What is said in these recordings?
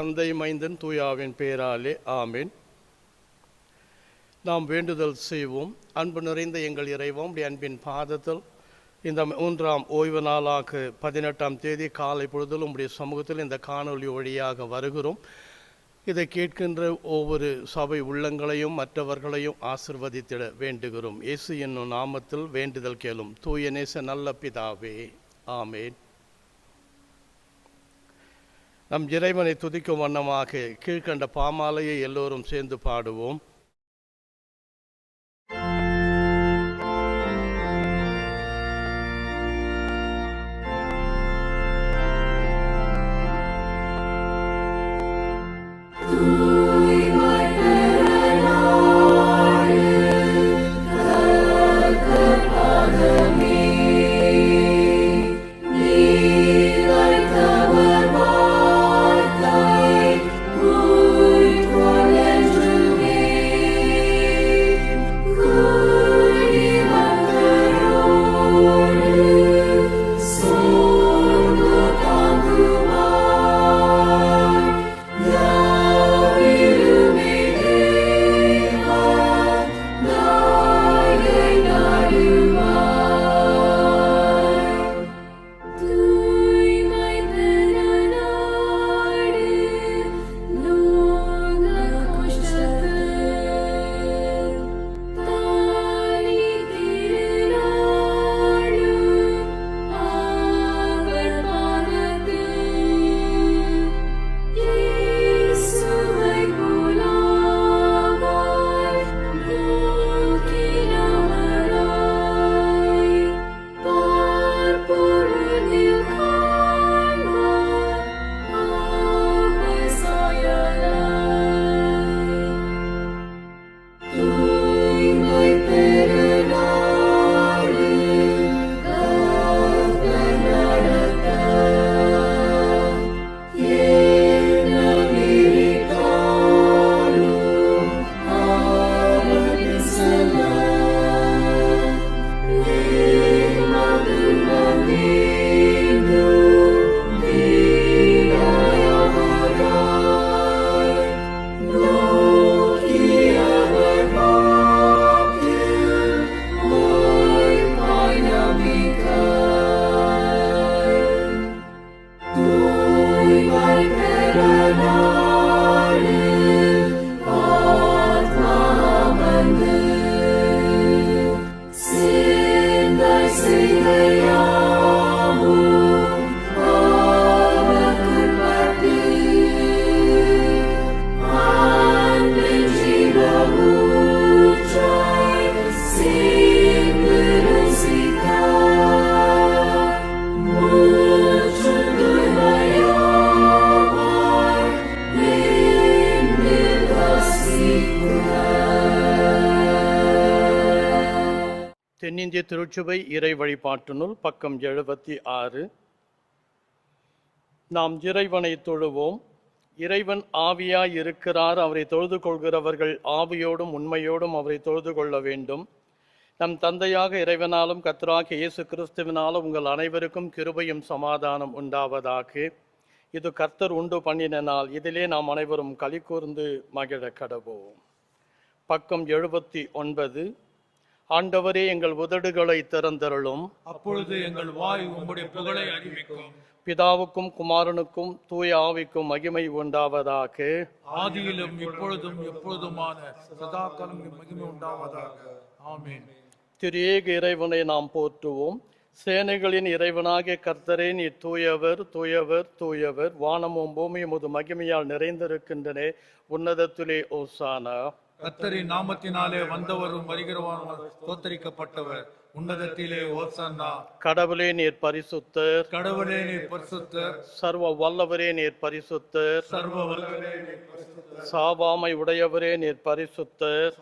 தந்தை, மைந்தன், தூயாவின் பெயராலே ஆமேன். நாம் வேண்டுதல் செய்வோம். அன்பு நிறைந்த எங்கள் இறைவன், அன்பின் பாதத்தில் இந்த 3ஆம் ஓய்வு நாளாக 18ஆம் தேதி காலை பொழுதில் உங்களுடைய சமூகத்தில் இந்த காணொலி வழியாக வருகிறோம். இதை கேட்கின்ற ஒவ்வொரு சபை உள்ளங்களையும் மற்றவர்களையும் ஆசிர்வதித்திட வேண்டுகிறோம். இயேசு என்னும் நாமத்தில் வேண்டுதல் கேளும். தூய நேச நல்ல பிதாவே, ஆமேன். நம் இறைவனை துதிக்கும் வண்ணமாக கீழ்கண்ட பாமாலையை எல்லோரும் சேர்ந்து பாடுவோம். தென்னிந்திய திருச்சபை இறை வழிபாட்டு நூல் பக்கம் 76. நாம் இறைவனை தொழுவோம். இறைவன் ஆவியாய் இருக்கிறார். அவரை தொழுது கொள்கிறவர்கள் ஆவியோடும் உண்மையோடும் அவரை தொழுது கொள்ள வேண்டும். நம் தந்தையாக இறைவனாலும் கர்த்தராகிய இயேசு கிறிஸ்துவினாலும் உங்கள் அனைவருக்கும் கிருபையும் சமாதானம் உண்டாவதாக. இது கர்த்தர் உண்டு பண்ணின நாள். இதிலே நாம் அனைவரும் களி கூர்ந்து மகிழ கடவோம். பக்கம் 79. ஆண்டவரே, எங்கள் உதடுகளை திறந்தருளும். அப்பொழுது எங்கள் வாய் உம்முடைய புகழை அறிவிக்கும். பிதாவுக்கும் குமாரனுக்கும் தூய ஆவிக்கும் மகிமை உண்டாவதாக. ஆதியிலும் இப்பொழுதும் எப்பொழுதுமான சதாகாலம் மகிமை உண்டாவதாக. ஆமென். திரியேக இறைவனை நாம் போற்றுவோம். சேனைகளின் இறைவனாகிய கர்த்தரே, நீ தூயவர் தூயவர் தூயவர். வானமும் பூமியும் உமது மகிமையால் நிறைந்திருக்கின்றன. உன்னதத்திலே ஓசானா. கர்த்தரின் நாமத்தினாலே வந்தவரும் வருகிறவரும் தோத்தரிக்கப்பட்டவர். உன்னதத்திலே ஓசன்னா. கடவுளே, நீர் பரிசுத்தர். கடவுளே, நீர் பரிசுத்தர். சர்வ வல்லவரே, நீர் பரிசுத்தர். சர்வ வல்லவரே, நீர் பரிசுத்தர். சாவாமை உடையவரே, நீர் பரிசுத்தர்.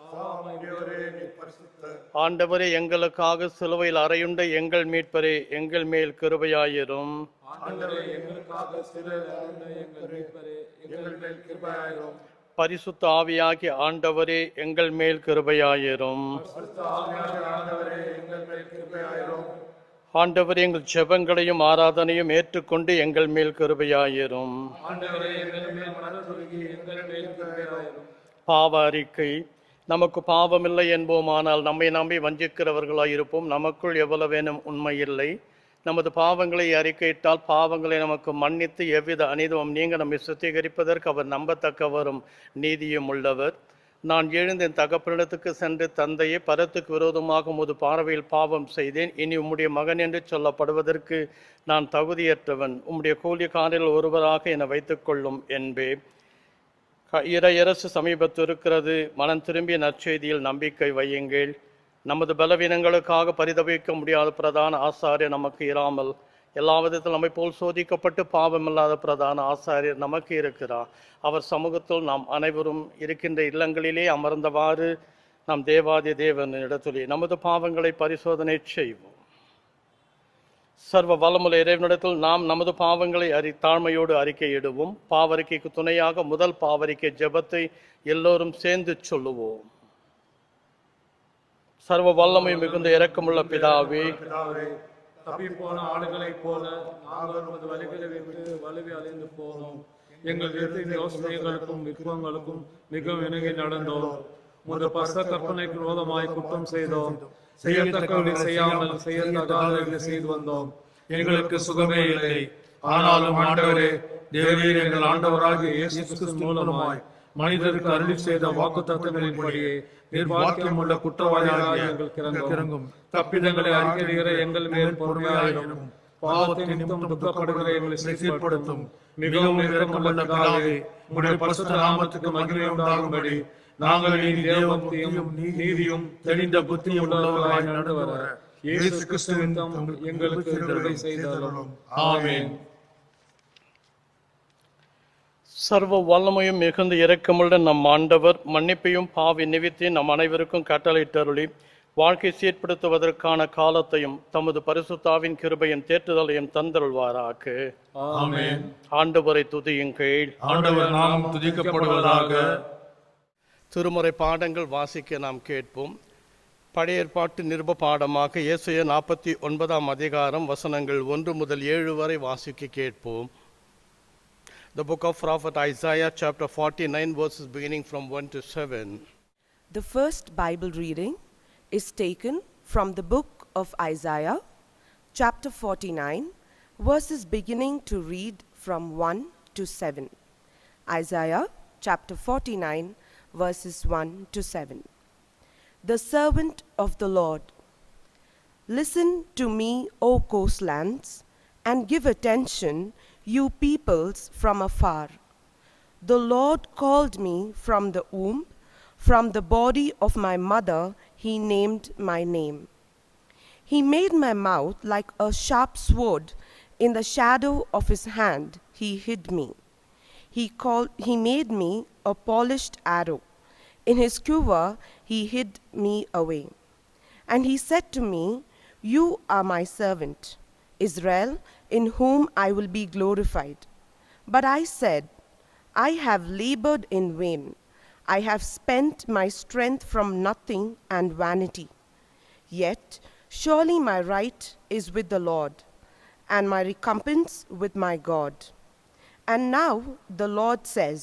ஆண்டவரே, எங்களுக்காக சிலுவையில் அறையுண்ட எங்கள் மீட்பரே, எங்கள் மேல் கிருபையாயிரும். பரிசுத்த ஆவியாகிய ஆண்டவரே, எங்கள் மேல் கிருபையாயிரும். ஆண்டவர் எங்கள் ஜெபங்களையும் ஆராதனையும் ஏற்றுக்கொண்டு எங்கள் மேல் கிருபையாயிரும். ஆண்டவரே, எங்கள் மேல் மனதுருகி எங்கள் மேல் கிருபையாயிரும். பாவ அறிக்கை. நமக்கு பாவமில்லை என்போமானால் நம்மை நம்பி வஞ்சிக்கிறவர்களாய் இருப்போம். நமக்குள் எவ்வளவேனும் உண்மையில்லை. நமது பாவங்களை அறிக்கையிட்டால் பாவங்களை நமக்கு மன்னித்து எவ்வித அநீதமும் நீங்க நம்மை சுத்திகரிப்பதற்கு அவர் நம்பத்தக்கவரும் நீதியும் உள்ளவர். நான் எழுந்து என் தகப்பனிடத்துக்கு சென்று, தந்தையே, பரத்துக்கு விரோதமாக உமது பார்வையில் பாவம் செய்தேன். இனி உம்முடைய மகன் என்று சொல்லப்படுவதற்கு நான் தகுதியற்றவன். உம்முடைய கூலிக்காரில் ஒருவராக என்னை வைத்துக்கொள்ளும் என்பே. இறையரசு சமீபத்து இருக்கிறது. மனம் திரும்பிய நற்செய்தியில் நம்பிக்கை வையுங்கள். நமது பலவீனங்களுக்காக பரிதவிக்க முடியாத பிரதான ஆசாரியர் நமக்கு இராமல் எல்லா விதத்தில் நம்மை போல் சோதிக்கப்பட்டு பாவமில்லாத பிரதான ஆசாரியர் நமக்கு இருக்கிறார். அவர் சமூகத்தில் நாம் அனைவரும் இருக்கின்ற இல்லங்களிலே அமர்ந்தவாறு நாம் தேவாதி தேவன் இடத்திலே நமது பாவங்களை பரிசோதனை செய்வோம். சர்வ வல்லமுள்ள இறைவனிடத்தில் நாம் நமது பாவங்களை தாழ்மையோடு அறிக்கையிடுவோம். பாவறிக்கைக்கு துணையாக முதல் பாவறிக்கை ஜெபத்தை எல்லோரும் சேர்ந்து சொல்லுவோம். சர்வ வல்லமை மிகுந்த இரக்கமுள்ள பிதாவே, தப்பிப்போன ஆடுகளைப் போல நாங்கள் உமது வழிகளை விட்டு வலுவி அலைந்து போனோம். எங்கள் யோசனைகளுக்கும் விருப்பங்களுக்கும் மிகவும் இணங்கி நடந்தோம். உமது பச கற்பனைக்கு விரோதமாய் குற்றம் செய்தோம். செய்யத்தக்கவர்களை செய்யாமல் செய்யத்தகாதவர்களை செய்து வந்தோம். எங்களுக்கு சுகமே இல்லை. ஆனாலும் ஆண்டவரே, தேவரீர் எங்கள் ஆண்டவராகிய இயேசு கிறிஸ்து மூலமாய் மனிதருக்கு அருளி செய்த வாக்குத்தத்தங்களின்படியே நிர்வாகியம் உள்ள குற்றவாளிகளாக எங்களுக்கு இறங்கும். தப்பிதங்களை அறிக்கையிற எங்கள் மேல் பொறுமையாயிரும். பாவத்தின் நிமித்தம் துக்கப்படுகிற எங்களை சீர்படுத்தும். மிகவும் இரக்கமுள்ளதாகவே உம்முடைய பரிசுத்த நாமத்துக்கு மகிமை உண்டாகும்படி நாங்கள் இனி தேவபக்தியும் நீதியும் தெளிந்த புத்தியும் உள்ளவர்களாய் நடந்து வர இயேசு கிறிஸ்துவின் எங்களுக்கு கிருபை செய்தருளும். ஆமென். சர்வ வல்லமையும் மிகுந்த இரக்கமுள்ள நம் ஆண்டவர் மன்னிப்பையும் பாவி நிவித்தையும் நம் அனைவருக்கும் கட்டளையிட்டருளி வாழ்க்கை சீர்படுத்துவதற்கான காலத்தையும் தமது பரிசுத்தாவின் கிருபையின் தேற்றுதலையும் தந்தருள்வாராக. ஆமென். ஆண்டவரை துதியுங்கள். ஆண்டவர் நாமம் துதிக்கப்படுவதாக. திருமுறை பாடங்கள் வாசிக்க நாம் கேட்போம். பழைய ஏற்பாட்டு நிருப பாடமாக ஏசாயா 49 அதிகாரம் வசனங்கள் 1 முதல் 7 வரை வாசிக்க கேட்போம். The book of prophet Isaiah, chapter 49, verses beginning from 1 to 7. The first Bible reading is taken from the book of Isaiah, chapter 49, verses beginning to read from 1 to 7. Isaiah, chapter 49, verses 1 to 7. The servant of the Lord. Listen to me, O coastlands, and give attention, you peoples from afar. The Lord called me from the womb, from the body of my mother he named my name. He made my mouth like a sharp sword, in the shadow of his hand he hid me. He made me a polished arrow, in his quiver he hid me away. And he said to me, you are my servant, Israel, in whom I will be glorified. But I said, I have labored in vain. I have spent my strength from nothing and vanity. Yet surely my right is with the Lord, and my recompense with my God. And now the Lord says,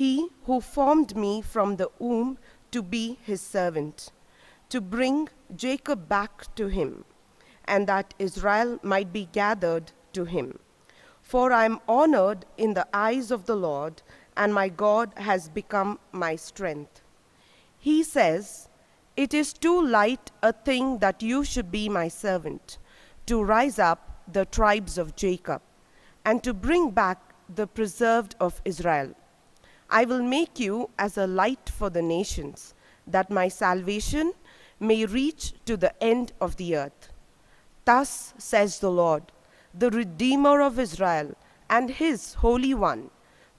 He who formed me from the womb to be his servant, to bring Jacob back to him, and that Israel might be gathered to him. For I am honored in the eyes of the Lord, and my God has become my strength. He says, it is too light a thing that you should be my servant, to rise up the tribes of Jacob, and to bring back the preserved of Israel. I will make you as a light for the nations, that my salvation may reach to the end of the earth. Thus says the Lord, the Redeemer of Israel, and his Holy One,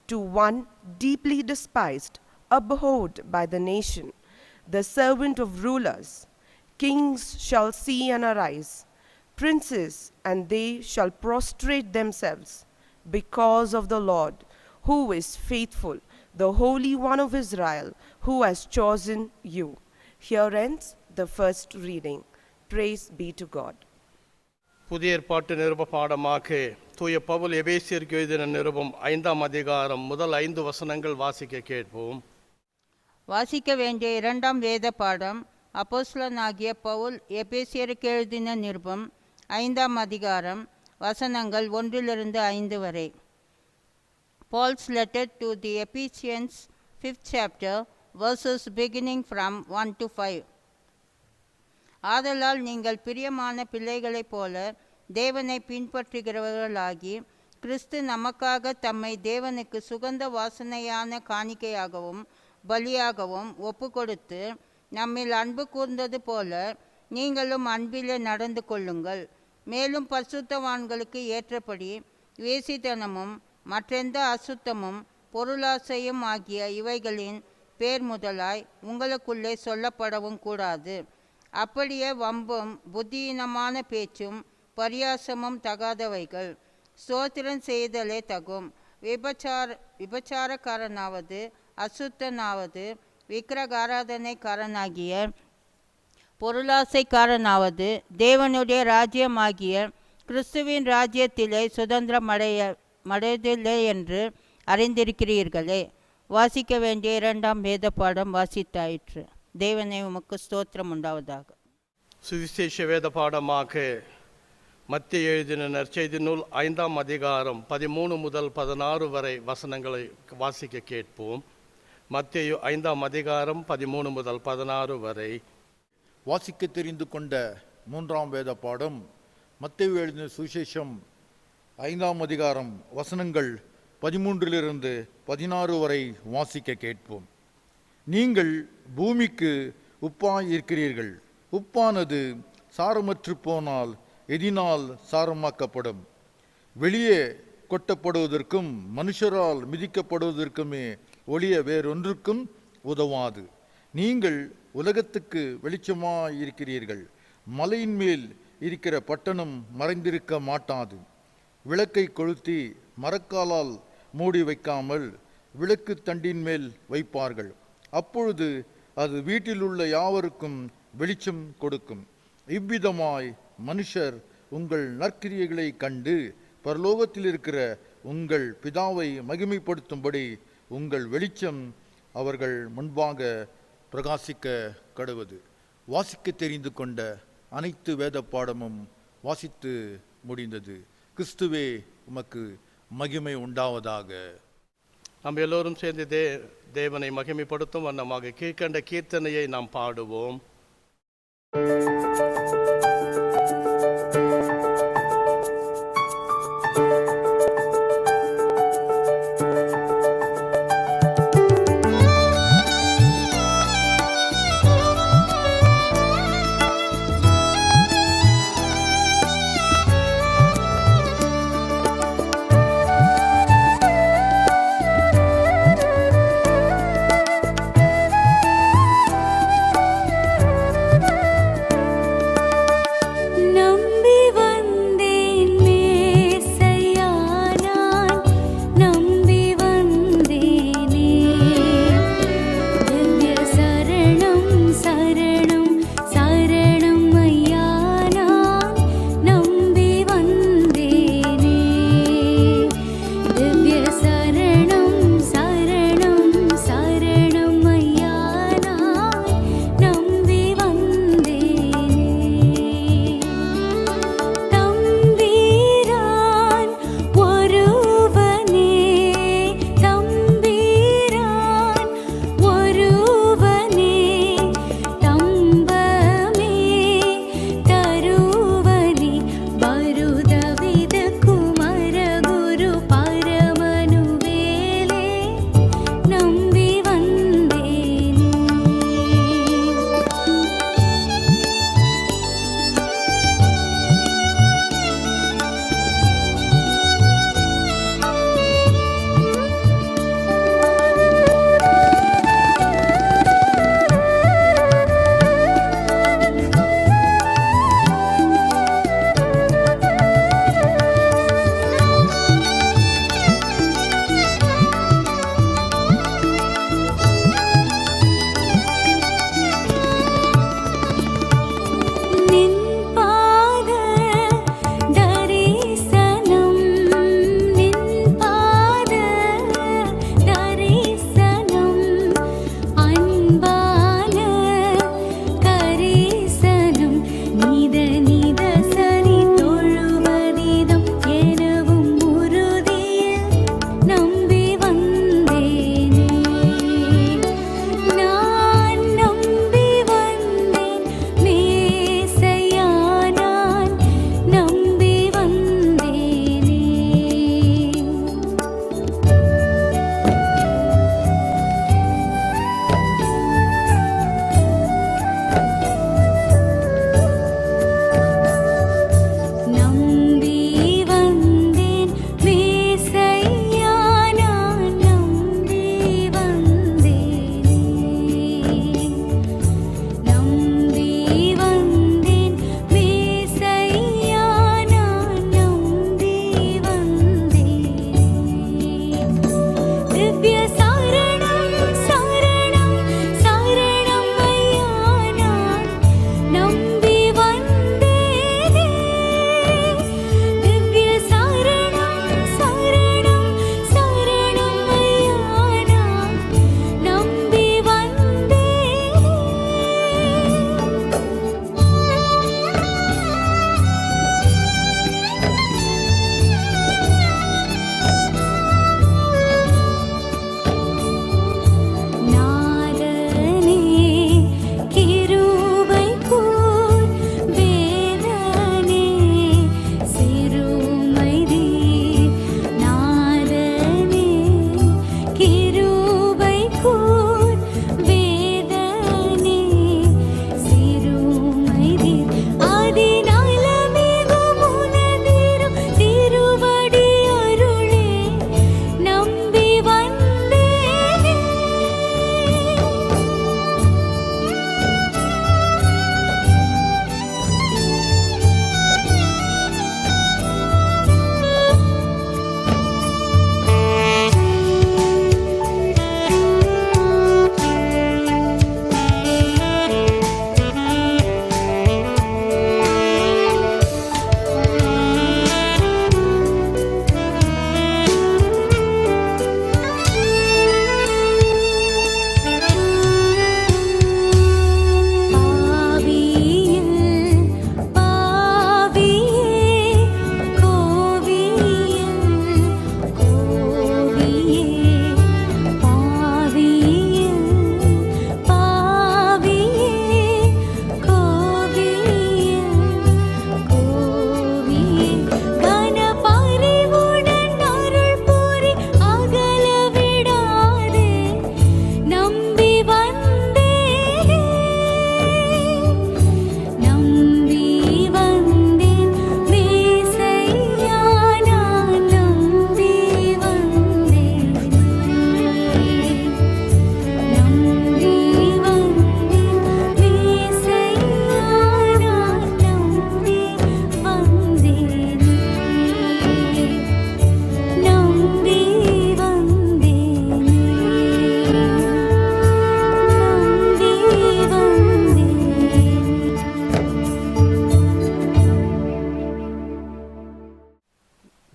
to one deeply despised, abhorred by the nation, the servant of rulers. Kings shall see and arise, princes, and they shall prostrate themselves, because of the Lord, who is faithful, the Holy One of Israel, who has chosen you. Here ends the first reading. Praise be to God. புதிய ஏற்பாட்டு நிருப பாடமாக தூய பவுல் எபேசியருக்கு எழுதின நிருபம் 5ஆம் அதிகாரம் முதல் 5 வசனங்கள் வாசிக்க கேட்போம். வாசிக்க வேண்டிய இரண்டாம் வேத பாடம் அப்போஸ்தலனாகிய பவுல் எபேசியருக்கு எழுதின நிருபம் 5ஆம் அதிகாரம் வசனங்கள் 1-5 வரை. Paul's letter to the Ephesians 5th chapter verses beginning from 1 to 5. ஆதலால் நீங்கள் பிரியமான பிள்ளைகளைப் போல தேவனை பின்பற்றுகிறவர்களாகி, கிறிஸ்து நமக்காக தம்மை தேவனுக்கு சுகந்த வாசனையான காணிக்கையாகவும் பலியாகவும் ஒப்புக்கொடுத்து நம்மில் அன்பு கூர்ந்தது போல நீங்களும் அன்பிலே நடந்து கொள்ளுங்கள். மேலும் பரிசுத்தவான்களுக்கு ஏற்றபடி வேசித்தனமும் மற்றெந்த அசுத்தமும் பொருளாசையும் ஆகிய இவைகளின் பேர் முதலாய் உங்களுக்குள்ளே சொல்லப்படவும் கூடாது. அப்படியே வம்பும் புத்தியீனமான பேச்சும் பரியாசமும் தகாதவைகள். ஸ்தோத்திரம் செய்தலே தகும். விபச்சாரக்காரனாவது அசுத்தனாவது விக்கிரகாராதனைக்காரனாகிய பொருளாசைக்காரனாவது தேவனுடைய ராஜ்யமாகிய கிறிஸ்துவின் ராஜ்யத்திலே சுதந்திரமடையதில்லை என்று அறிந்திருக்கிறீர்களே. வாசிக்க வேண்டிய இரண்டாம் வேத பாடம் வாசித்தாயிற்று. தேவனே உமக்கு ஸ்தோத்திரம் உண்டாவதாக. சுவிசேஷ வேத பாடமாக மத்திய எழுதின நற்செய்தி நூல் 5ஆம் அதிகாரம் 13 முதல் 16 வரை வசனங்களை வாசிக்க கேட்போம். மத்தேயு 5ஆம் அதிகாரம் 13 முதல் 16 வரை. வாசிக்க தெரிந்து கொண்ட 3ஆம் வேத பாடம் மத்தேயு எழுதின சுவிசேஷம் 5ஆம் அதிகாரம் வசனங்கள் 13-16 வரை வாசிக்க கேட்போம். நீங்கள் பூமிக்கு உப்பாய் இருக்கிறீர்கள். உப்பானது சாரமற்று போனால் எதினால் சாரமாக்கப்படும்? வெளியே கொட்டப்படுவதற்கும் மனுஷரால் மிதிக்கப்படுவதற்குமே ஒழிய வேறொன்றுக்கும் உதவாது. நீங்கள் உலகத்துக்கு வெளிச்சமாய் இருக்கிறீர்கள். மலையின் மேல் இருக்கிற பட்டணம் மறைந்திருக்க மாட்டாது. விளக்கை கொளுத்தி மரக்காலால் மூடி வைக்காமல் விளக்கு தண்டின் மேல் வைப்பார்கள். அப்பொழுது அது வீட்டில் உள்ள யாவருக்கும் வெளிச்சம் கொடுக்கும். இவ்விதமாய் மனுஷர் உங்கள் நற்கிரியைகளை கண்டு பரலோகத்தில் இருக்கிற உங்கள் பிதாவை மகிமைப்படுத்தும்படி உங்கள் வெளிச்சம் அவர்கள் முன்பாக பிரகாசிக்க கடவது. வாசிக்க தெரிந்து கொண்ட அனைத்து வேத பாடமும் வாசித்து முடிந்தது. கிறிஸ்துவே உமக்கு மகிமை உண்டாவதாக. நாம் எல்லோரும் சேர்ந்து தேவனை மகிமைப்படுத்தும் வண்ணமாக கீழ்கண்ட கீர்த்தனையை நாம் பாடுவோம்.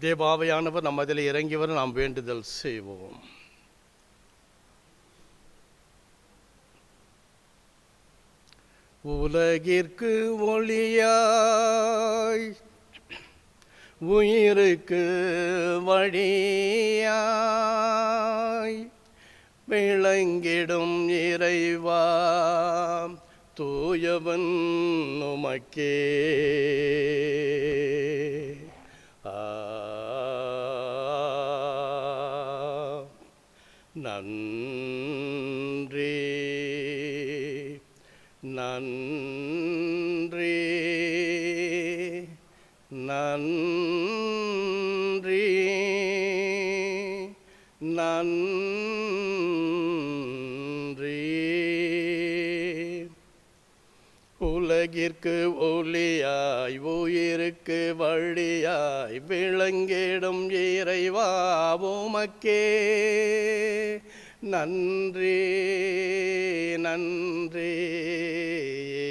தேவாவையானவர் நம்ம அதில் இறங்கி வர நாம் வேண்டுதல் செய்வோம். உலகிற்கு ஒளியாய் உயிருக்கு வழியாய் விளங்கிடும் இறைவா தூயவன் உமக்கே. நன்றி நன்றி நன்றி நன்றி. உலகிற்கு ஒளியாய் உயிருக்கு வழியாய் விளங்கிடும் இறைவா உமக்கே நன்றி நன்றி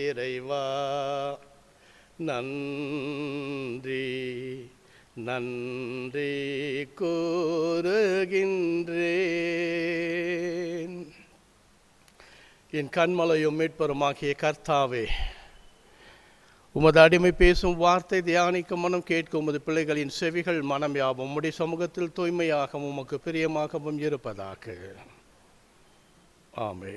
இறைவா நன்றி நன்றி கூறுகின்றேன். என் கண்மலையும் மீட்பருமாகிய கர்த்தாவே, உமது அடிமை பேசும் வார்த்தை தியானிக்கும் மனம் கேட்கும் உமது பிள்ளைகளின் செவிகள் மனம் யாவும் உம்முடைய சமூகத்தில் தூய்மையாகவும் உமக்கு பிரியமாகவும் இருப்பதாக. ஆமே.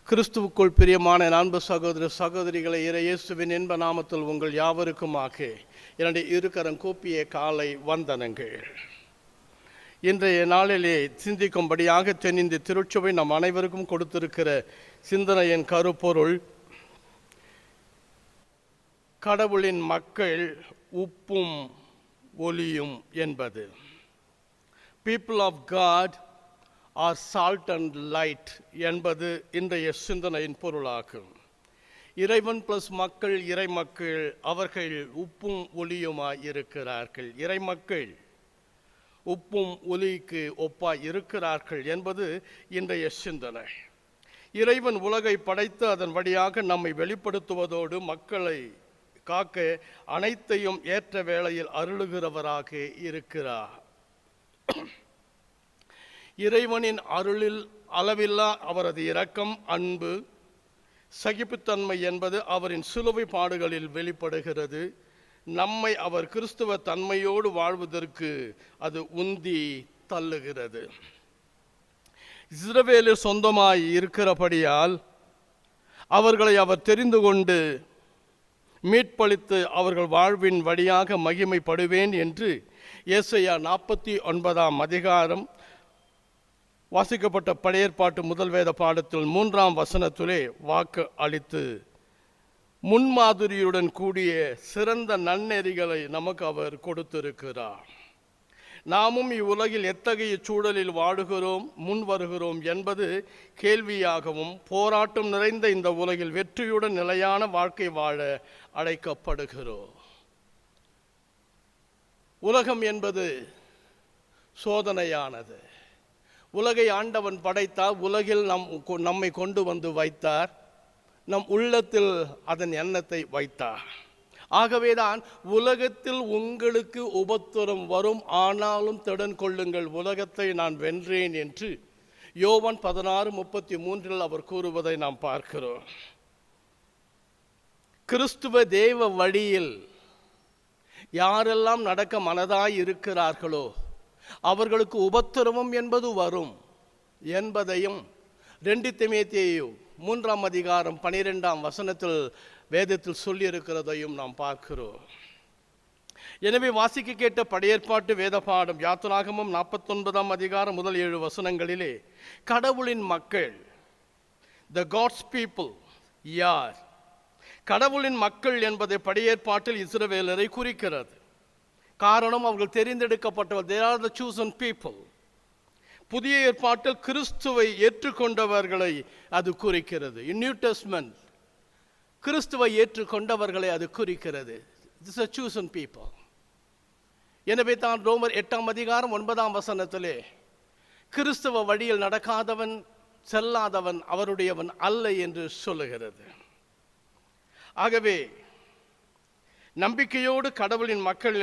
கிறிஸ்துவுக்குள் பிரியமான அன்பு சகோதர சகோதரிகளை, இயேசுவின் இன்ப நாமத்தில் உங்கள் யாவருக்குமாக என்னுடைய இருக்கரம் கூப்பிய காலை வந்தனங்கள். இன்றைய நாளிலே சிந்திக்கும்படியாக தென்னிந்திய திருச்சபை நம் அனைவருக்கும் கொடுத்திருக்கிற சிந்தனையின் கருப்பொருள், கடவுளின் மக்கள் உப்பும் ஒளியும் என்பது. People of God are salt and light என்பது இன்றைய சிந்தனையின் பொருளாகும். இறைவன் பிளஸ் மக்கள், இறைமக்கள், அவர்கள் உப்பும் ஒளியுமாய் இருக்கிறார்கள். இறைமக்கள் உப்பும் ஒளிக்கு ஒப்பாய் இருக்கிறார்கள் என்பது இன்றைய சிந்தனை. இறைவன் உலகை படைத்து அதன் வழியாக நம்மை வெளிப்படுத்துவதோடு மக்களை காக்க அனைத்தையும் ஏற்ற வேளையில் அருளுகிறவராக இருக்கிறார். இறைவனின் அருளில் அளவில்லா அவரது இரக்கம், அன்பு, சகிப்புத்தன்மை என்பது அவரின் சிலுவை பாடுகளில் வெளிப்படுகிறது. நம்மை அவர் கிறிஸ்துவ தன்மையோடு வாழ்வதற்கு அது உந்தி தள்ளுகிறது. இஸ்ரவேலில் சொந்தமாய் இருக்கிறபடியால் அவர்களை அவர் தெரிந்து கொண்டு மீட்பளித்து அவர்கள் வாழ்வின் வழியாக மகிமைப்படுவேன் என்று ஏசாயா 49ஆம் அதிகாரம் வாசிக்கப்பட்ட பழைய ஏற்பாட்டு முதல் வேத பாடத்தில் 3ஆம் வசனத்திலே வாக்கு அளித்து முன்மாதிரியுடன் கூடிய சிறந்த நன்னெறிகளை நமக்கு அவர் கொடுத்திருக்கிறார். நாமும் இவ்வுலகில் எத்தகைய சூழலில் வாழுகிறோம், முன் வருகிறோம் என்பது கேள்வியாகவும், போராட்டம் நிறைந்த இந்த உலகில் வெற்றியுடன் நிலையான வாழ்க்கை வாழ அழைக்கப்படுகிறோம். உலகம் என்பது சோதனையானது. உலகை ஆண்டவன் படைத்தார், உலகில் நம்மை கொண்டு வந்து வைத்தார், நம் உள்ளத்தில் அதன் எண்ணத்தை வைத்தார். ஆகவேதான் உலகத்தில் உங்களுக்கு உபத்திரம் வரும், ஆனாலும் திடன் கொள்ளுங்கள், உலகத்தை நான் வென்றேன் என்று யோவான் 16:33 அவர் கூறுவதை நாம் பார்க்கிறோம். கிறிஸ்துவ தேவ வழியில் யாரெல்லாம் நடக்க மனதாய் இருக்கிறார்களோ அவர்களுக்கு உபத்திரவம் என்பது வரும் என்பதையும் 2 தீமோத்தேயு 3ஆம் அதிகாரம் 12ஆம் வசனத்தில் வேதத்தில் சொல்லியிருக்கிறதையும் நாம் பார்க்கிறோம். எனவே வாசிக்க கேட்ட பழையேற்பாட்டு வேத பாடம் யாத்திராகமம் 49ஆம் அதிகாரம் முதல் 7 வசனங்களிலே கடவுளின் மக்கள், the God's people, யார்? கடவுளின் மக்கள் என்பதை பழையேற்பாட்டில் இஸ்ரவேலரை குறிக்கிறது. காரணம், அவர்கள் தெரிந்தெடுக்கப்பட்டவர், they are the chosen people. புதிய ஏற்பாட்டில் கிறிஸ்துவை ஏற்றுக்கொண்டவர்களை அது குறிக்கிறது. In New Testament கிறிஸ்துவை ஏற்றுக்கொண்டவர்களை அது குறிக்கிறது. This is a chosen people. எனவே தான் ரோமர் 8ஆம் அதிகாரம் 9ஆம் வசனத்திலே கிறிஸ்துவ வழியில் நடக்காதவன், செல்லாதவன் அவருடையவன் அல்ல என்று சொல்லுகிறது. ஆகவே நம்பிக்கையோடு கடவுளின் மக்கள்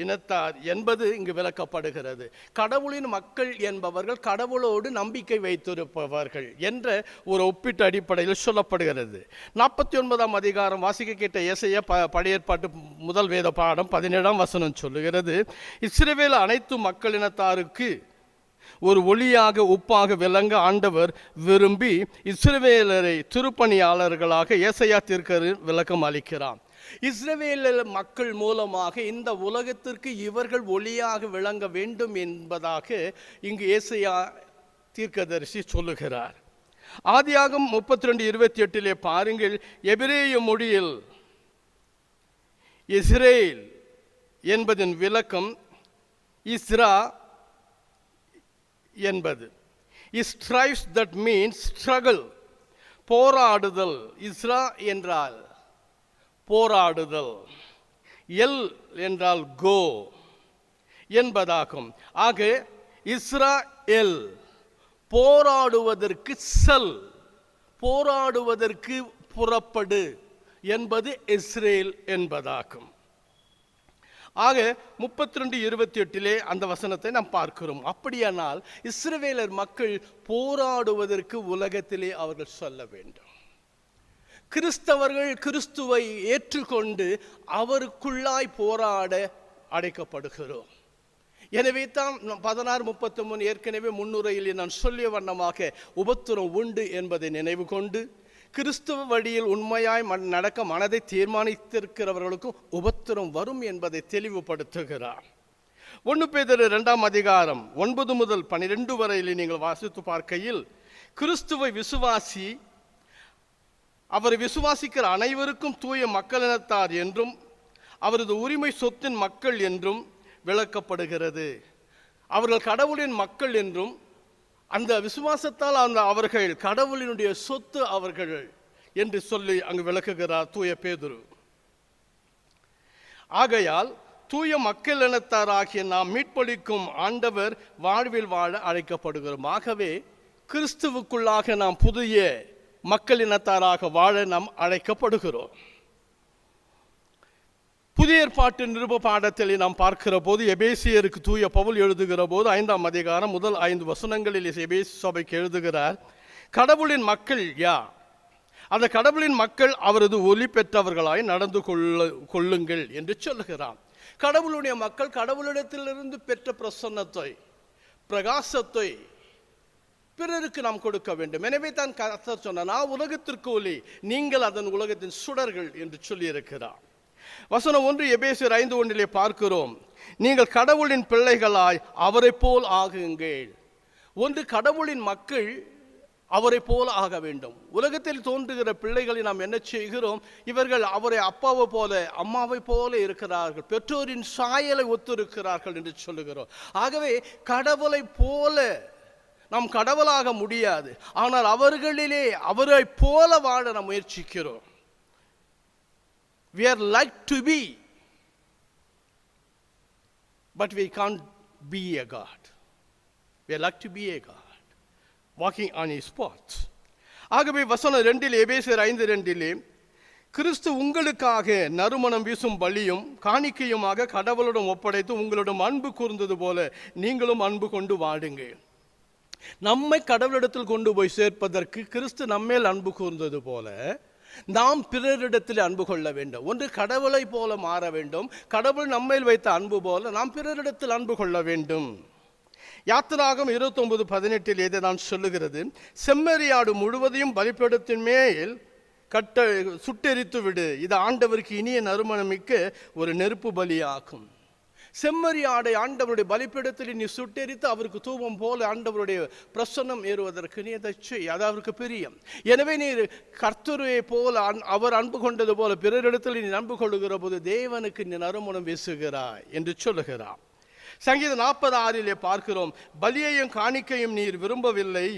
இனத்தார் என்பது இங்கு விளக்கப்படுகிறது. கடவுளின் மக்கள் என்பவர்கள் கடவுளோடு நம்பிக்கை வைத்திருப்பவர்கள் என்ற ஒரு ஒப்பீட்டு அடிப்படையில் சொல்லப்படுகிறது. 49ஆம் அதிகாரம் வாசிக்க கேட்ட ஏசாயா பழைய ஏற்பாட்டு முதல் வேத பாடம் 17ஆம் வசனம் சொல்லுகிறது, இஸ்ரவேல் அனைத்து மக்களினத்தாருக்கு ஒரு ஒளியாக உப்பாக விளங்க ஆண்டவர் விரும்பி இஸ்ரவேலரை திருப்பணியாளர்களாக ஏசாயா தீர்க்கதரிசி விளக்கம் அளிக்கிறார். இஸ்ரவேல் மக்கள் மூலமாக இந்த உலகத்திற்கு இவர்கள் ஒளியாக விளங்க வேண்டும் என்பதாக இங்கு ஏசாயா தீர்க்கதரிசி சொல்லுகிறார். ஆதியாகமம் 32:28 பாருங்கள், எபிரேய மொழியில் இஸ்ரேல் என்பதின் விளக்கம் இஸ்ரா என்பது. ஸ்ட்ரைவ்ஸ் தட் மீன்ஸ் ஸ்ட்ரகிள், போராடுதல். இஸ்ரா என்றால் போராடுதல், எல் என்றால் கோ என்பதாகும். ஆக இஸ்ராயேல் போராடுவதற்கு செல், போராடுவதற்கு புறப்படு என்பது இஸ்ரேல் என்பதாகும். ஆக 32:28 அந்த வசனத்தை நாம் பார்க்கிறோம். அப்படியானால் இஸ்ரவேலர் மக்கள் போராடுவதற்கு உலகத்திலே அவர்கள் சொல்ல வேண்டும். கிறிஸ்தவர்கள் கிறிஸ்துவை ஏற்றுக்கொண்டு அவருக்குள்ளாய் போராட அழைக்கப்படுகிறோம். எனவே தான் 16:33 ஏற்கனவே முன்னுரையில் நான் சொல்லிய வண்ணமாக உபத்திரம் உண்டு என்பதை நினைவு கொண்டு கிறிஸ்துவ வழியில் உண்மையாய் நடக்க மனதை தீர்மானித்திருக்கிறவர்களுக்கும் உபத்திரம் வரும் என்பதை தெளிவுபடுத்துகிறார். 1 பேதுரு 2ஆம் அதிகாரம் 9 முதல் 12 வரையில் நீங்கள் வாசித்து பார்க்கையில், கிறிஸ்துவை விசுவாசி அவரை விசுவாசிக்கிற அனைவருக்கும் தூய மக்களினத்தார் என்றும் அவரது உரிமை சொத்தின் மக்கள் என்றும் விளக்கப்படுகிறது. அவர்கள் கடவுளின் மக்கள் என்றும் அந்த விசுவாசத்தால் அவர்கள் கடவுளினுடைய சொத்து அவர்கள் என்று சொல்லி அங்கு விளக்குகிறார் தூய பேதுரு. ஆகையால் தூய மக்களினத்தாராகிய நாம் மீட்பளிக்கும் ஆண்டவர் வாழ்வில் வாழ அழைக்கப்படுகிறோம். ஆகவே கிறிஸ்துவுக்குள்ளாக நாம் புதிய மக்களினத்தாராக வாழ நாம் அழைக்கப்படுகிறோம். புதிய ஏற்பாட்டு நிருப பாடத்தில் நாம் பார்க்கிற போது எபேசியருக்கு தூய பவுல் எழுதுகிற போது 5ஆம் அதிகாரம் முதல் 5 வசனங்களில் எபேசு சபைக்கு எழுதுகிறார், கடவுளின் மக்கள் யார்? அந்த கடவுளின் மக்கள் அவரது ஒளி பெற்றவர்களாய் நடந்து கொள்ளுங்கள் என்று சொல்லுகிறார். கடவுளுடைய மக்கள் கடவுளிடத்திலிருந்து பெற்ற பிரசன்னத்தை, பிரகாசத்தை பிறருக்கு நாம் கொடுக்க வேண்டும். எனவே தான் கர்த்தர் சொன்னார், நான் உலகத்திற்கு ஒளி, நீங்கள் அதன் உலகத்தின் சுடர்கள் என்று சொல்லியிருக்கிறார். வசனம் 1 எபேசியர் 5:1 பார்க்கிறோம், நீங்கள் கடவுளின் பிள்ளைகளாய் அவரை போல் ஆகுங்கள். ஒன்று, கடவுளின் மக்கள் அவரை போல் ஆக வேண்டும். உலகத்தில் தோன்றுகிற பிள்ளைகளை நாம் என்ன செய்கிறோம்? இவர்கள் அவரை அப்பாவை போல அம்மாவை போல இருக்கிறார்கள், பெற்றோரின் சாயலை ஒத்திருக்கிறார்கள் என்று சொல்லுகிறோம். ஆகவே கடவுளை போல நாம் கடவுளாக முடியாது, ஆனால் அவர்களிலே அவரை போல வாழ நாம் முயற்சிக்கிறோம். We are like to be, but we can't be a God. We are like to be a God, walking on his path. ஆகவே வசனம் 2 எபேசியர் 5:2 கிறிஸ்து உங்களுக்காக நறுமணம் வீசும் பலியும் காணிக்கையுமாக கடவுளுடன் ஒப்படைத்து உங்களிடம் அன்பு கூர்ந்தது போல நீங்களும் அன்பு கொண்டு வாடுங்கள். நம்மை கடவுளிடத்தில் கொண்டு போய் சேர்ப்பதற்கு கிறிஸ்து நம்மேல் அன்பு கூர்ந்தது போல நாம் பிறரிடத்தில் அன்பு கொள்ள வேண்டும். ஒன்று, கடவுளை போல மாற வேண்டும். கடவுள் நம்மேல் வைத்த அன்பு போல நாம் பிறரிடத்தில் அன்பு கொள்ள வேண்டும். யாத்திராகம் 29:18 இதை நான் சொல்லுகிறது, செம்மறியாடு முழுவதையும் பலிபீடத்தின் மேல் சுட்டெரித்து விடு, இது ஆண்டவருக்கு இனிய நறுமணமிக்க ஒரு நெருப்பு பலியாகும். செம்மறியாடை ஆண்டவருடைய பலிபீடத்தில் நீ சுட்டெரித்து அவருக்கு தூபம் போல ஆண்டவருடைய பிரசன்னம் ஏறுவதற்கு நீ அதை செய், அது அவருக்கு பிரியம். எனவே நீ கர்த்தரை போல அவர் அன்பு கொண்டது போல பிறரிடத்தில் நீ அன்பு கொள்ளுகிற போது தேவனுக்கு நீ நறுமணம் வீசுகிறாய் என்று சொல்லுகிறார். சங்கீதம் 40:6 பார்க்கிறோம், பலியையும் காணிக்கையும் நீர் விரும்பவில்லை,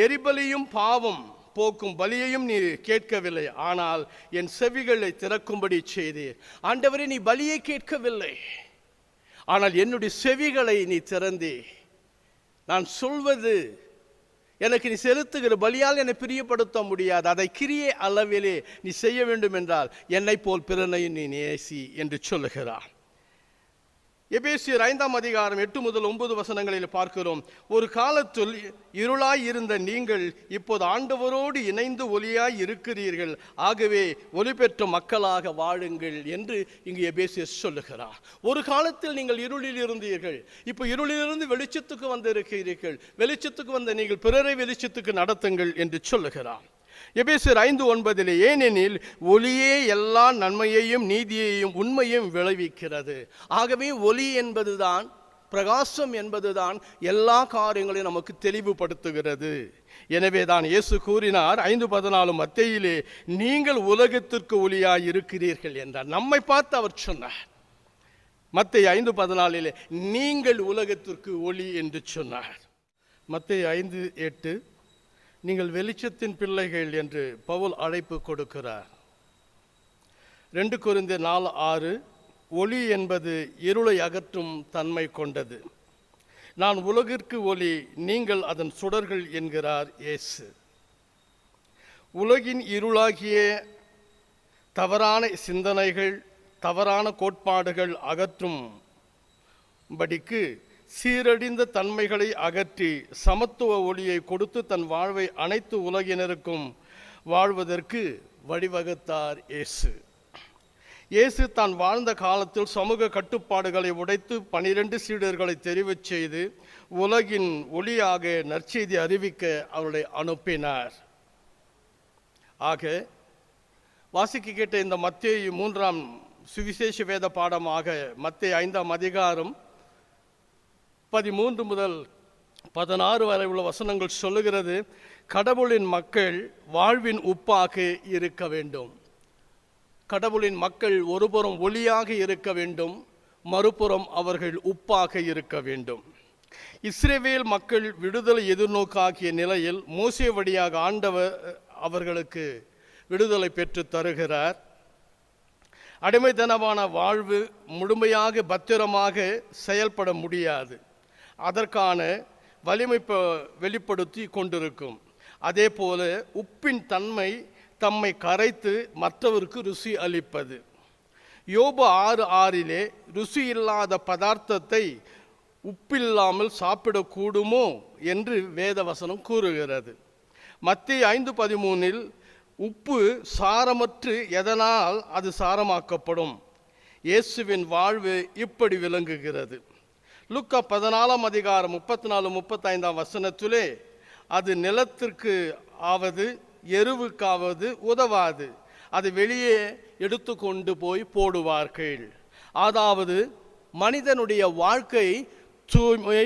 எரிபலியும் பாவம் போக்கும் பலியையும் நீ கேட்கவில்லை, ஆனால் என் செவிகளை திறக்கும்படி செய்தீர். ஆண்டவரே, நீ பலியை கேட்கவில்லை, ஆனால் என்னுடைய செவிகளை நீ திறந்தே, நான் சொல்வது எனக்கு நீ செலுத்துகிற பலியால் என்னை பிரியப்படுத்த முடியாது, அதை கிரியை அளவிலே நீ செய்ய வேண்டும் என்றால் என்னை போல் பிறனையும் நீ நேசி என்று சொல்லுகிறார். எபேசியர் 5ஆம் அதிகாரம் 8 முதல் 9 வசனங்களில் பார்க்கிறோம். ஒரு காலத்தில் இருளாய் இருந்த நீங்கள் இப்போது ஆண்டவரோடு இணைந்து ஒளியாய் இருக்கிறீர்கள், ஆகவே ஒளி பெற்ற மக்களாக வாழுங்கள் என்று இங்கு எபேசியர் சொல்லுகிறார். ஒரு காலத்தில் நீங்கள் இருளில் இருந்தீர்கள், இப்போ இருளிலிருந்து வெளிச்சத்துக்கு வந்திருக்கிறீர்கள், வெளிச்சத்துக்கு வந்த நீங்கள் பிறரை வெளிச்சத்துக்கு நடத்துங்கள் என்று சொல்லுகிறார். எபேசியர் 5:9 ஏனெனில் ஒளியே எல்லா நன்மையையும் நீதியையும் உண்மையும் விளைவிக்கிறது. ஆகவே ஒளி என்பதுதான், பிரகாசம் என்பதுதான் எல்லா காரியங்களையும் நமக்கு தெளிவுபடுத்துகிறது. எனவே தான் இயேசு கூறினார் 5:14 மத்தேயிலே, நீங்கள் உலகத்திற்கு ஒளியாய் இருக்கிறீர்கள் என்றார். நம்மை பார்த்து அவர் சொன்னார். மத்தேயு 5:14 நீங்கள் உலகத்திற்கு ஒளி என்று சொன்னார். மத்தேயு 5:8 நீங்கள் வெளிச்சத்தின் பிள்ளைகள் என்று பவுல் அழைப்பு கொடுக்கிறார். 2 கொரிந்தியர் 4:6 ஒளி என்பது இருளை அகற்றும் தன்மை கொண்டது. நான் உலகிற்கு ஒளி, நீங்கள் அதன் சுடர்கள் என்கிறார் இயேசு. உலகின் இருளாகிய தவறான சிந்தனைகள், தவறான கோட்பாடுகள் அகற்றும் படிக்கு சீரடிந்த தன்மைகளை அகற்றி சமத்துவ ஒளியை கொடுத்து தன் வாழ்வை அனைத்து உலகினருக்கும் வாழ்வதற்கு வழிவகுத்தார் இயேசு. இயேசு தான் வாழ்ந்த காலத்தில் சமூக கட்டுப்பாடுகளை உடைத்து 12 சீடர்களை தெரிவு செய்து உலகின் ஒளியாக நற்செய்தி அறிவிக்க அவர்களை அனுப்பினார். ஆக வாசிக்க கேட்ட இந்த மத்தேயு 3ஆம் சுவிசேஷ வேத பாடமாக மத்தேயு 5ஆம் அதிகாரம் 13 முதல் 16 வரை உள்ள வசனங்கள் சொல்லுகிறது, கடவுளின் மக்கள் வாழ்வின் உப்பாக இருக்க வேண்டும். கடவுளின் மக்கள் ஒருபுறம் ஒளியாக இருக்க வேண்டும், மறுபுறம் அவர்கள் உப்பாக இருக்க வேண்டும். இஸ்ரவேல் மக்கள் விடுதலை எதிர்நோக்காகிய நிலையில் மோசே வழியாக ஆண்டவர் அவர்களுக்கு விடுதலை பெற்று தருகிறார். அடிமைத்தனமான வாழ்வு முழுமையாக பத்திரமாக செயல்பட முடியாது. அதற்கான வலிமை வெளிப்படுத்தி கொண்டிருக்கும். அதே போல உப்பின் தன்மை தம்மை கரைத்து மற்றவருக்கு ருசி அளிப்பது. யோபு 6:6 ருசி இல்லாத பதார்த்தத்தை உப்பில்லாமல் சாப்பிடக்கூடுமோ என்று வேதவசனம் கூறுகிறது. மத்தேயு 5:13 உப்பு சாரமற்று எதனால் அது சாரமாக்கப்படும். இயேசுவின் வாழ்வு இப்படி விளங்குகிறது. லூக்கா 14ஆம் அதிகாரம் 34-35 வசனத்திலே, அது நிலத்திற்கு ஆவது எருவுக்காவது உதவாது, அது வெளியே எடுத்து கொண்டு போய் போடுவார்கள். அதாவது மனிதனுடைய வாழ்க்கை தூய்மை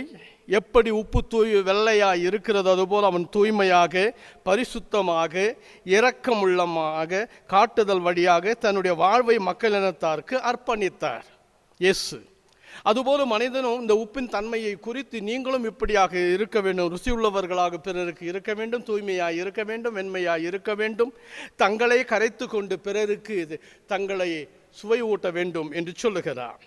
எப்படி உப்பு வெள்ளையாக இருக்கிறது, அதுபோல் அவன் தூய்மையாக பரிசுத்தமாக இரக்கமுள்ளமாக காட்டுதல் வழியாக தன்னுடைய வாழ்வை மக்களினத்தாருக்கு அர்ப்பணித்தார் இயேசு. அதுபோல மனிதனும் இந்த உப்பின் தன்மையை குறித்து நீங்களும் இப்படியாக இருக்க வேண்டும், ருசி உள்ளவர்களாக பிறருக்கு இருக்க வேண்டும், தூய்மையாக இருக்க வேண்டும், வெண்மையாக இருக்க வேண்டும், தங்களை கரைத்து கொண்டு பிறருக்கு தங்களை சுவை ஊட்ட வேண்டும் என்று சொல்லுகிறார்.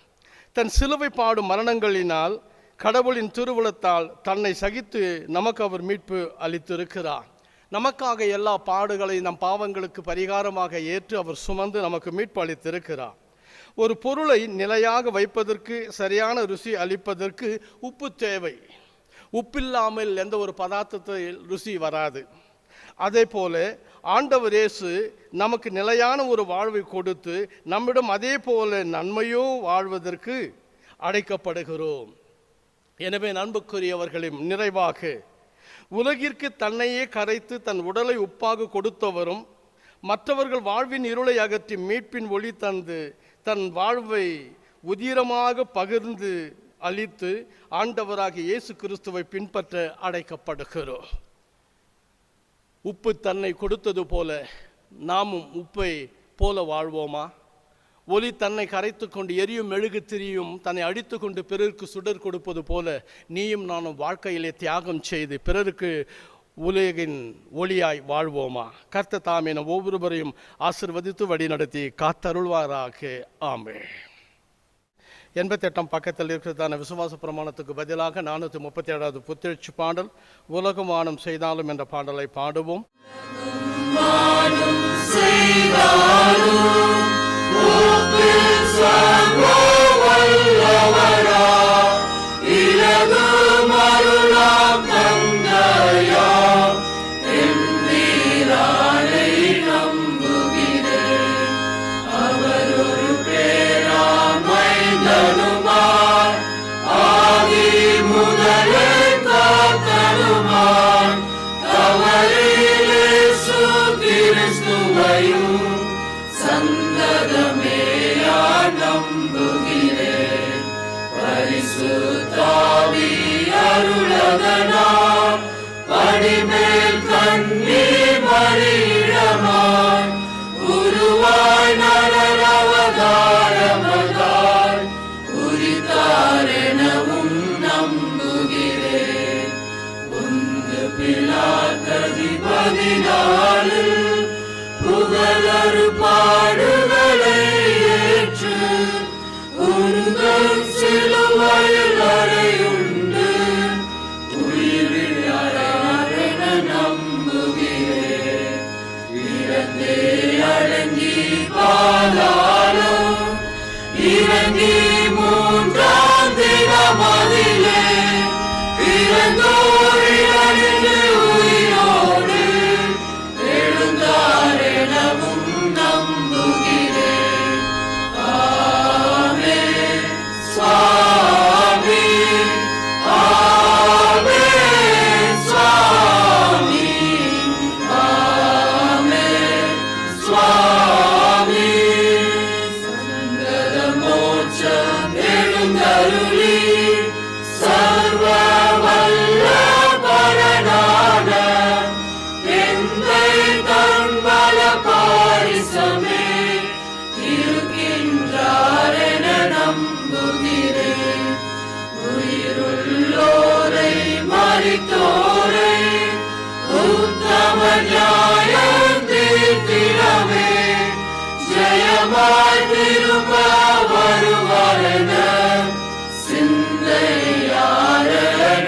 தன் சிலுவை பாடும் மரணங்களினால் கடவுளின் திருவுளத்தால் தன்னை சகித்து நமக்கு அவர் மீட்பு அளித்திருக்கிறார். நமக்காக எல்லா பாடுகளை நம் பாவங்களுக்கு பரிகாரமாக ஏற்று அவர் சுமந்து நமக்கு மீட்பு அளித்திருக்கிறார். ஒரு பொருளை நிலையாக வைப்பதற்கு, சரியான ருசி அளிப்பதற்கு உப்பு தேவை. உப்பில்லாமல் எந்த ஒரு பதார்த்தத்தில் ருசி வராது. அதே போல ஆண்டவர் இயேசு நமக்கு நிலையான ஒரு வாழ்வை கொடுத்து நம்மிடம் அதே போல நன்மையோ வாழ்வதற்கு அழைக்கப்படுகிறோம். எனவே அன்புக்குரியவர்களையும் நிறைவாக உலகிற்கு தன்னையே கரைத்து தன் உடலை உப்பாக கொடுத்தவரும் மற்றவர்கள் வாழ்வின் இருளை அகற்றி மீட்பின் ஒளி தந்து தன் வாழ்வை உதிரமாக பகிர்ந்து அளித்து ஆண்டவராகிய இயேசு கிறிஸ்துவை பின்பற்ற அழைக்கப்படுகிறோம். உப்பு தன்னை கொடுத்தது போல நாமும் உப்பை போல வாழ்வோமா? ஒளி தன்னை கரைத்து கொண்டு எரியும் மெழுகு திரியும் தன்னை அடித்து கொண்டு பிறருக்கு சுடர் கொடுப்பது போல நீயும் நானும் வாழ்க்கையிலே தியாகம் செய்து பிறருக்கு உலகின் ஒளியாய் வாழ்வோமா? கர்த்தர் தாமே நம் ஒவ்வொருவரையும் ஆசீர்வதித்து வழிநடத்தி காத்தருள்வாராக. ஆமென். 88 பக்கத்தில் இருக்கிறதான விசுவாச பிரமாணத்துக்கு பதிலாக 437வது புத்தெழுச்சி பாடல் உலகம் வானம் செய்தாலும் என்ற பாடலை பாடுவோம். செய்தாலும் தாய் நரவதாரமதாய் உரித்தாரெனவும் நம்புகிறேன். உந்து பிலாத்ததிபதினாலில் புகழரு பாடுகளை ஏற்று உங்கள் சிலுவையில் அறையுண்டு உயிரிழாரென நம்புகிறேன். இறந்தே அடங்கி பாதாளம் இறங்கி மூன்றாம் தினமதிலே இறந்தோரிலிருந்து உயிரோடு எழுந்தாரெனவும் நம்புகிறேன். ஆமென் சுவாமி, ஆமென் சுவாமி, ஆமென் சுவாமி. சங்கட மோட்சம் எழுந்தருளி சர்வ வல்ல பரனான எந்தை தன்பல பாரிசமே இருக்கின்றாரென நம்புகிறேன். உயிருள்ளோரை மரித்தோரை உத்தம நியாயம் தீர்த்திடவே ஜெயமாய் திரும்ப வருவாரென சிந்தையார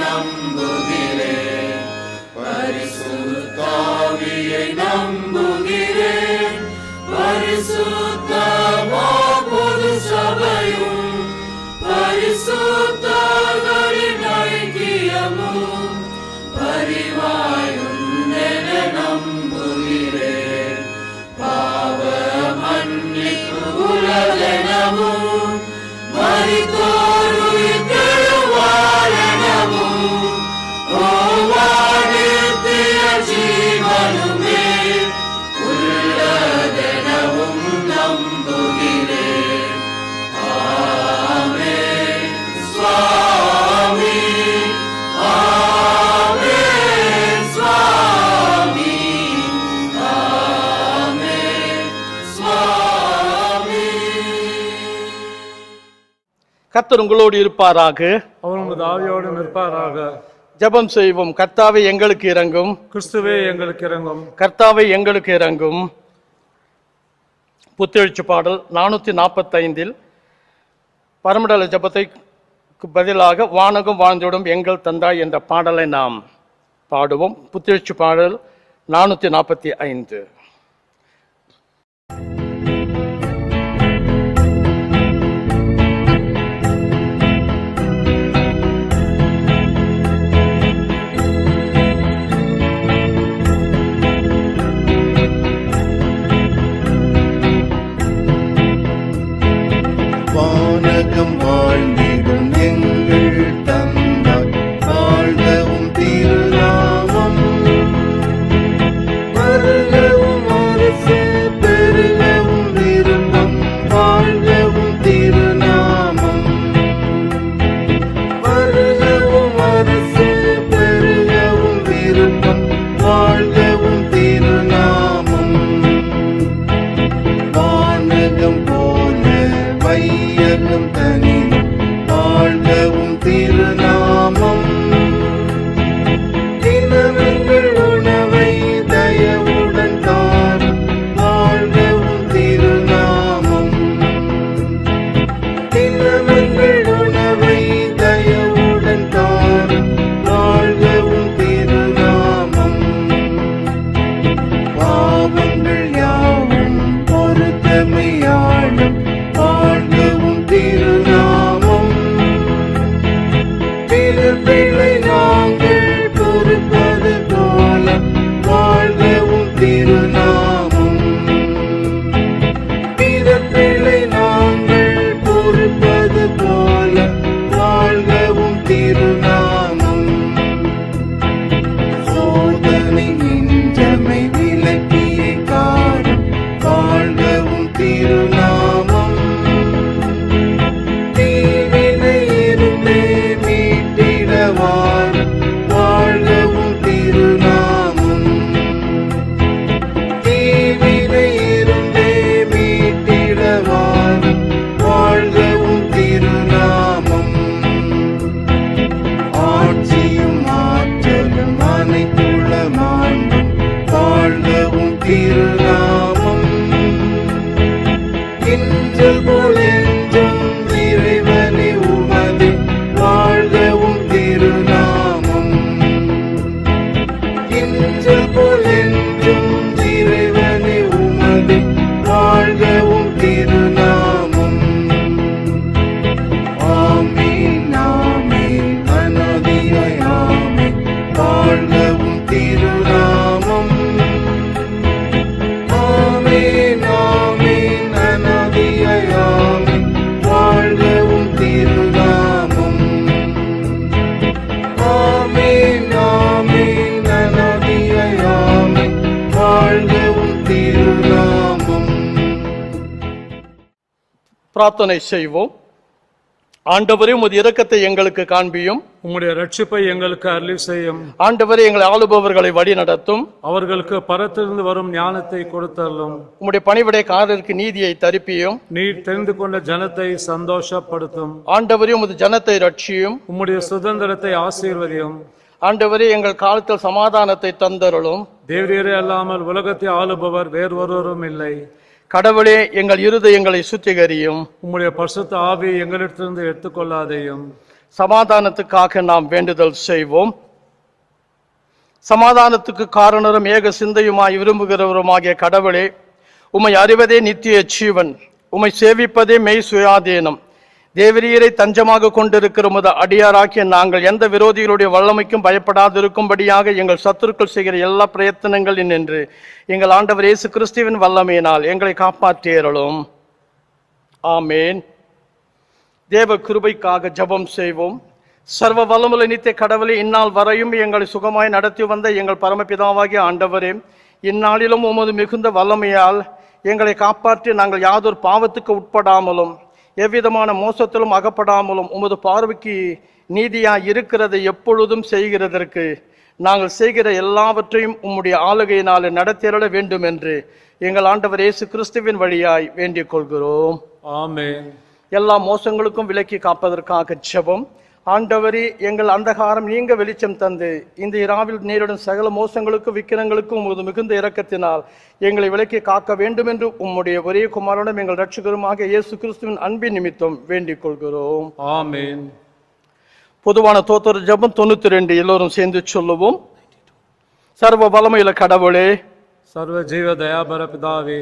நம்புகிறேன். பரிசுத்தாவியை நம்புகிறேன். பரிசுத்தமா பொது சபையும் பரிசுத்தர்களின் ஐக்கியமும் பரிவாயுண்டென நம்புகிறேன். பாவ மன்னிப்பு உலகெனவும் மரித்தோர் உயிர்த்தெழுவாரெனவும் ஓவானித்திய ஜீவனுமே உள்ளதெனவும் நம்புகிறேன். ஆமென் சுவாமி, ஆமென் சுவாமி, ஆமென் சுவாமி. கர்த்தர் உங்களோடு இருப்பாராக. அவர் உமது ஆவியோடு நிற்பாராக. ஜெபம் செய்வோம். கர்த்தாவே எங்களுக்கு இரங்கும். கிறிஸ்துவே எங்களுக்கு இறங்கும். கர்த்தாவே எங்களுக்கு இரங்கும். புத்தெழுச்சி பாடல் 445 பரமண்டல ஜெபத்தைக்கு பதிலாக வானகம் வாழ்ந்தோடும் எங்கள் தந்தாய் என்ற பாடலை நாம் பாடுவோம். புத்தெழுச்சி பாடல் 445. வானகம் வாழ்ந்திடும் எங்கள் தந்தாய் வாழ்கவும் திருநாமம் வருகவும் அரசு பெருகவும் விருப்பம் வாழ்கவும் திருநாமம் வருகவும் அரசு பெருகவும் விருப்பம் வாழ்கவும் திருநாமம் வானகம் போல வையகம் தனி வாழ்கவும் திருநாமம் தினமெங்கள் உணவை தயவுடன் தாரும் வாழ்கவும் திருநாமம் தினமெங்கள் உணவை தயவுடன் தாரும் வாழ்கவும் திருநாமம் பாவங்கள் யாவும் பொறுத்தமையாளும் வாழ்கவும் திருநாமம் பிழை நாங்கள் பொறுப்பது போல வாழ்கவும் திருநாமம் பிழை நாங்கள் பொறுப்பது போல வாழ்கவும் திருநாமம் சோதனை நெஞ்சமை விலக்கியை காணும் வாழ்கவும் திருநாமம் கிஞ்சல் போல் என்றும் இறைவனே உமது வாழ்கவும் திருநாமம். கிஞ்சல் போல் என்றும் இறைவனே உமது வாழ்கவும் திருநாமம். ஆமீன் ஆமீன் அநாதியாய் ஆமீன் வாழ்கவும் திருநாமம். ஆமீன் ஆமீன் அநாதியாய் ஆமீன் வாழ்கவும் திருநாமம். ஆமீன் ஆமீன் அநாதியாய் ஆமீன் வாழ்கவும் திருநாமம். பிரார்த்தனை செய்வோம். ஆண்டவரே, உமது இரக்கத்தை எங்களுக்கு காண்பியும். உம்முடைய ரட்சிப்பை எங்களுக்கு அருளி செய்யும். ஆண்டவரே, எங்களை ஆளுபவர்களை வழி நடத்தும். அவர்களுக்கு பரத்திலிருந்து வரும் ஞானத்தை கொடுத்தருளும். உம்முடைய பணிவிடைக்காரருக்கு நீதியை தரிப்பியும். நீர் தெரிந்து கொண்ட ஜனத்தை சந்தோஷப்படுத்தும். ஆண்டவரே, உமது ஜனத்தை ரட்சியும். உம்முடைய சுதந்திரத்தை ஆசீர்வதியும். ஆண்டவரே, எங்கள் காலத்தில் சமாதானத்தை தந்தருளும். தேவரீரே அல்லாமல் உலகத்தை ஆளுபவர் வேறொருவரும் இல்லை. கடவுளே, எங்கள் இருதயங்களை சுத்திகரியும். உம்முடைய பரிசுத்த ஆவியை எங்களிடத்திலிருந்து எடுத்துக்கொள்ளாதேயும். சமாதானத்துக்காக நாம் வேண்டுதல் செய்வோம். சமாதானத்துக்கு காரணரும் ஏக சிந்தையுமாய் விரும்புகிறவருமாகிய கடவுளே, உம்மை அறிவதே நித்திய ஜீவன், உம்மை சேவிப்பதே மெய் சுயாதீனம். தேவரீரை தஞ்சமாக கொண்டிருக்கிற உமது அடியாராக்கிய நாங்கள் எந்த விரோதிகளுடைய வல்லமைக்கும் பயப்படாதிருக்கும்படியாக எங்கள் சத்துருக்கள் செய்கிற எல்லா பிரயத்தனங்களில் நின்று எங்கள் ஆண்டவர் இயேசு கிறிஸ்துவின் வல்லமையினால் எங்களை காப்பாற்றியருளும். ஆமேன். தேவ கிருபைக்காக ஜெபம் செய்வோம். சர்வ வல்லமுள்ள நித்திய கடவுளே, இந்நாள் வரையும் எங்களை சுகமாய் நடத்தி வந்த எங்கள் பரமபிதாவாகிய ஆண்டவரே, இந்நாளிலும் உமது மிகுந்த வல்லமையால் எங்களை காப்பாற்றி நாங்கள் யாதொரு பாவத்துக்கு உட்படாமலும் எவ்விதமான மோசத்திலும் அகப்படாமலும் உமது பார்வைக்கு நீதியாய் இருக்கிறதை எப்பொழுதும் செய்கிறதற்கு நாங்கள் செய்கிற எல்லாவற்றையும் உம்முடைய ஆளுகையினால் நடத்திட வேண்டும் என்று எங்கள் ஆண்டவர் இயேசு கிறிஸ்துவின் வழியாய் வேண்டிக் கொள்கிறோம். ஆமென். எல்லா மோசங்களுக்கும் விலக்கி காப்பதற்காக ஜெபம். ஆண்டவரே, எங்கள் அந்தகாரம் நீங்க வெளிச்சம் தந்து இந்த இரவில் நேரிடும் சகல மோசங்களுக்கும் விக்கிரங்களுக்கும் உமது மிகுந்த இரக்கத்தினால் எங்களை விலக்கி காக்க வேண்டும் என்று உம்முடைய ஒரே குமாரனும் எங்கள் இரட்சகருமாக இயேசு கிறிஸ்துவின் அன்பின் நிமித்தம் வேண்டிக் கொள்கிறோம். ஆமென். பொதுவான தோத்திர ஜெபம் 92 எல்லோரும் சேர்ந்து சொல்லுவோம். சர்வ வல்லமையுள்ள கடவுளே, சர்வ ஜீவ தயாபர பிதாவே,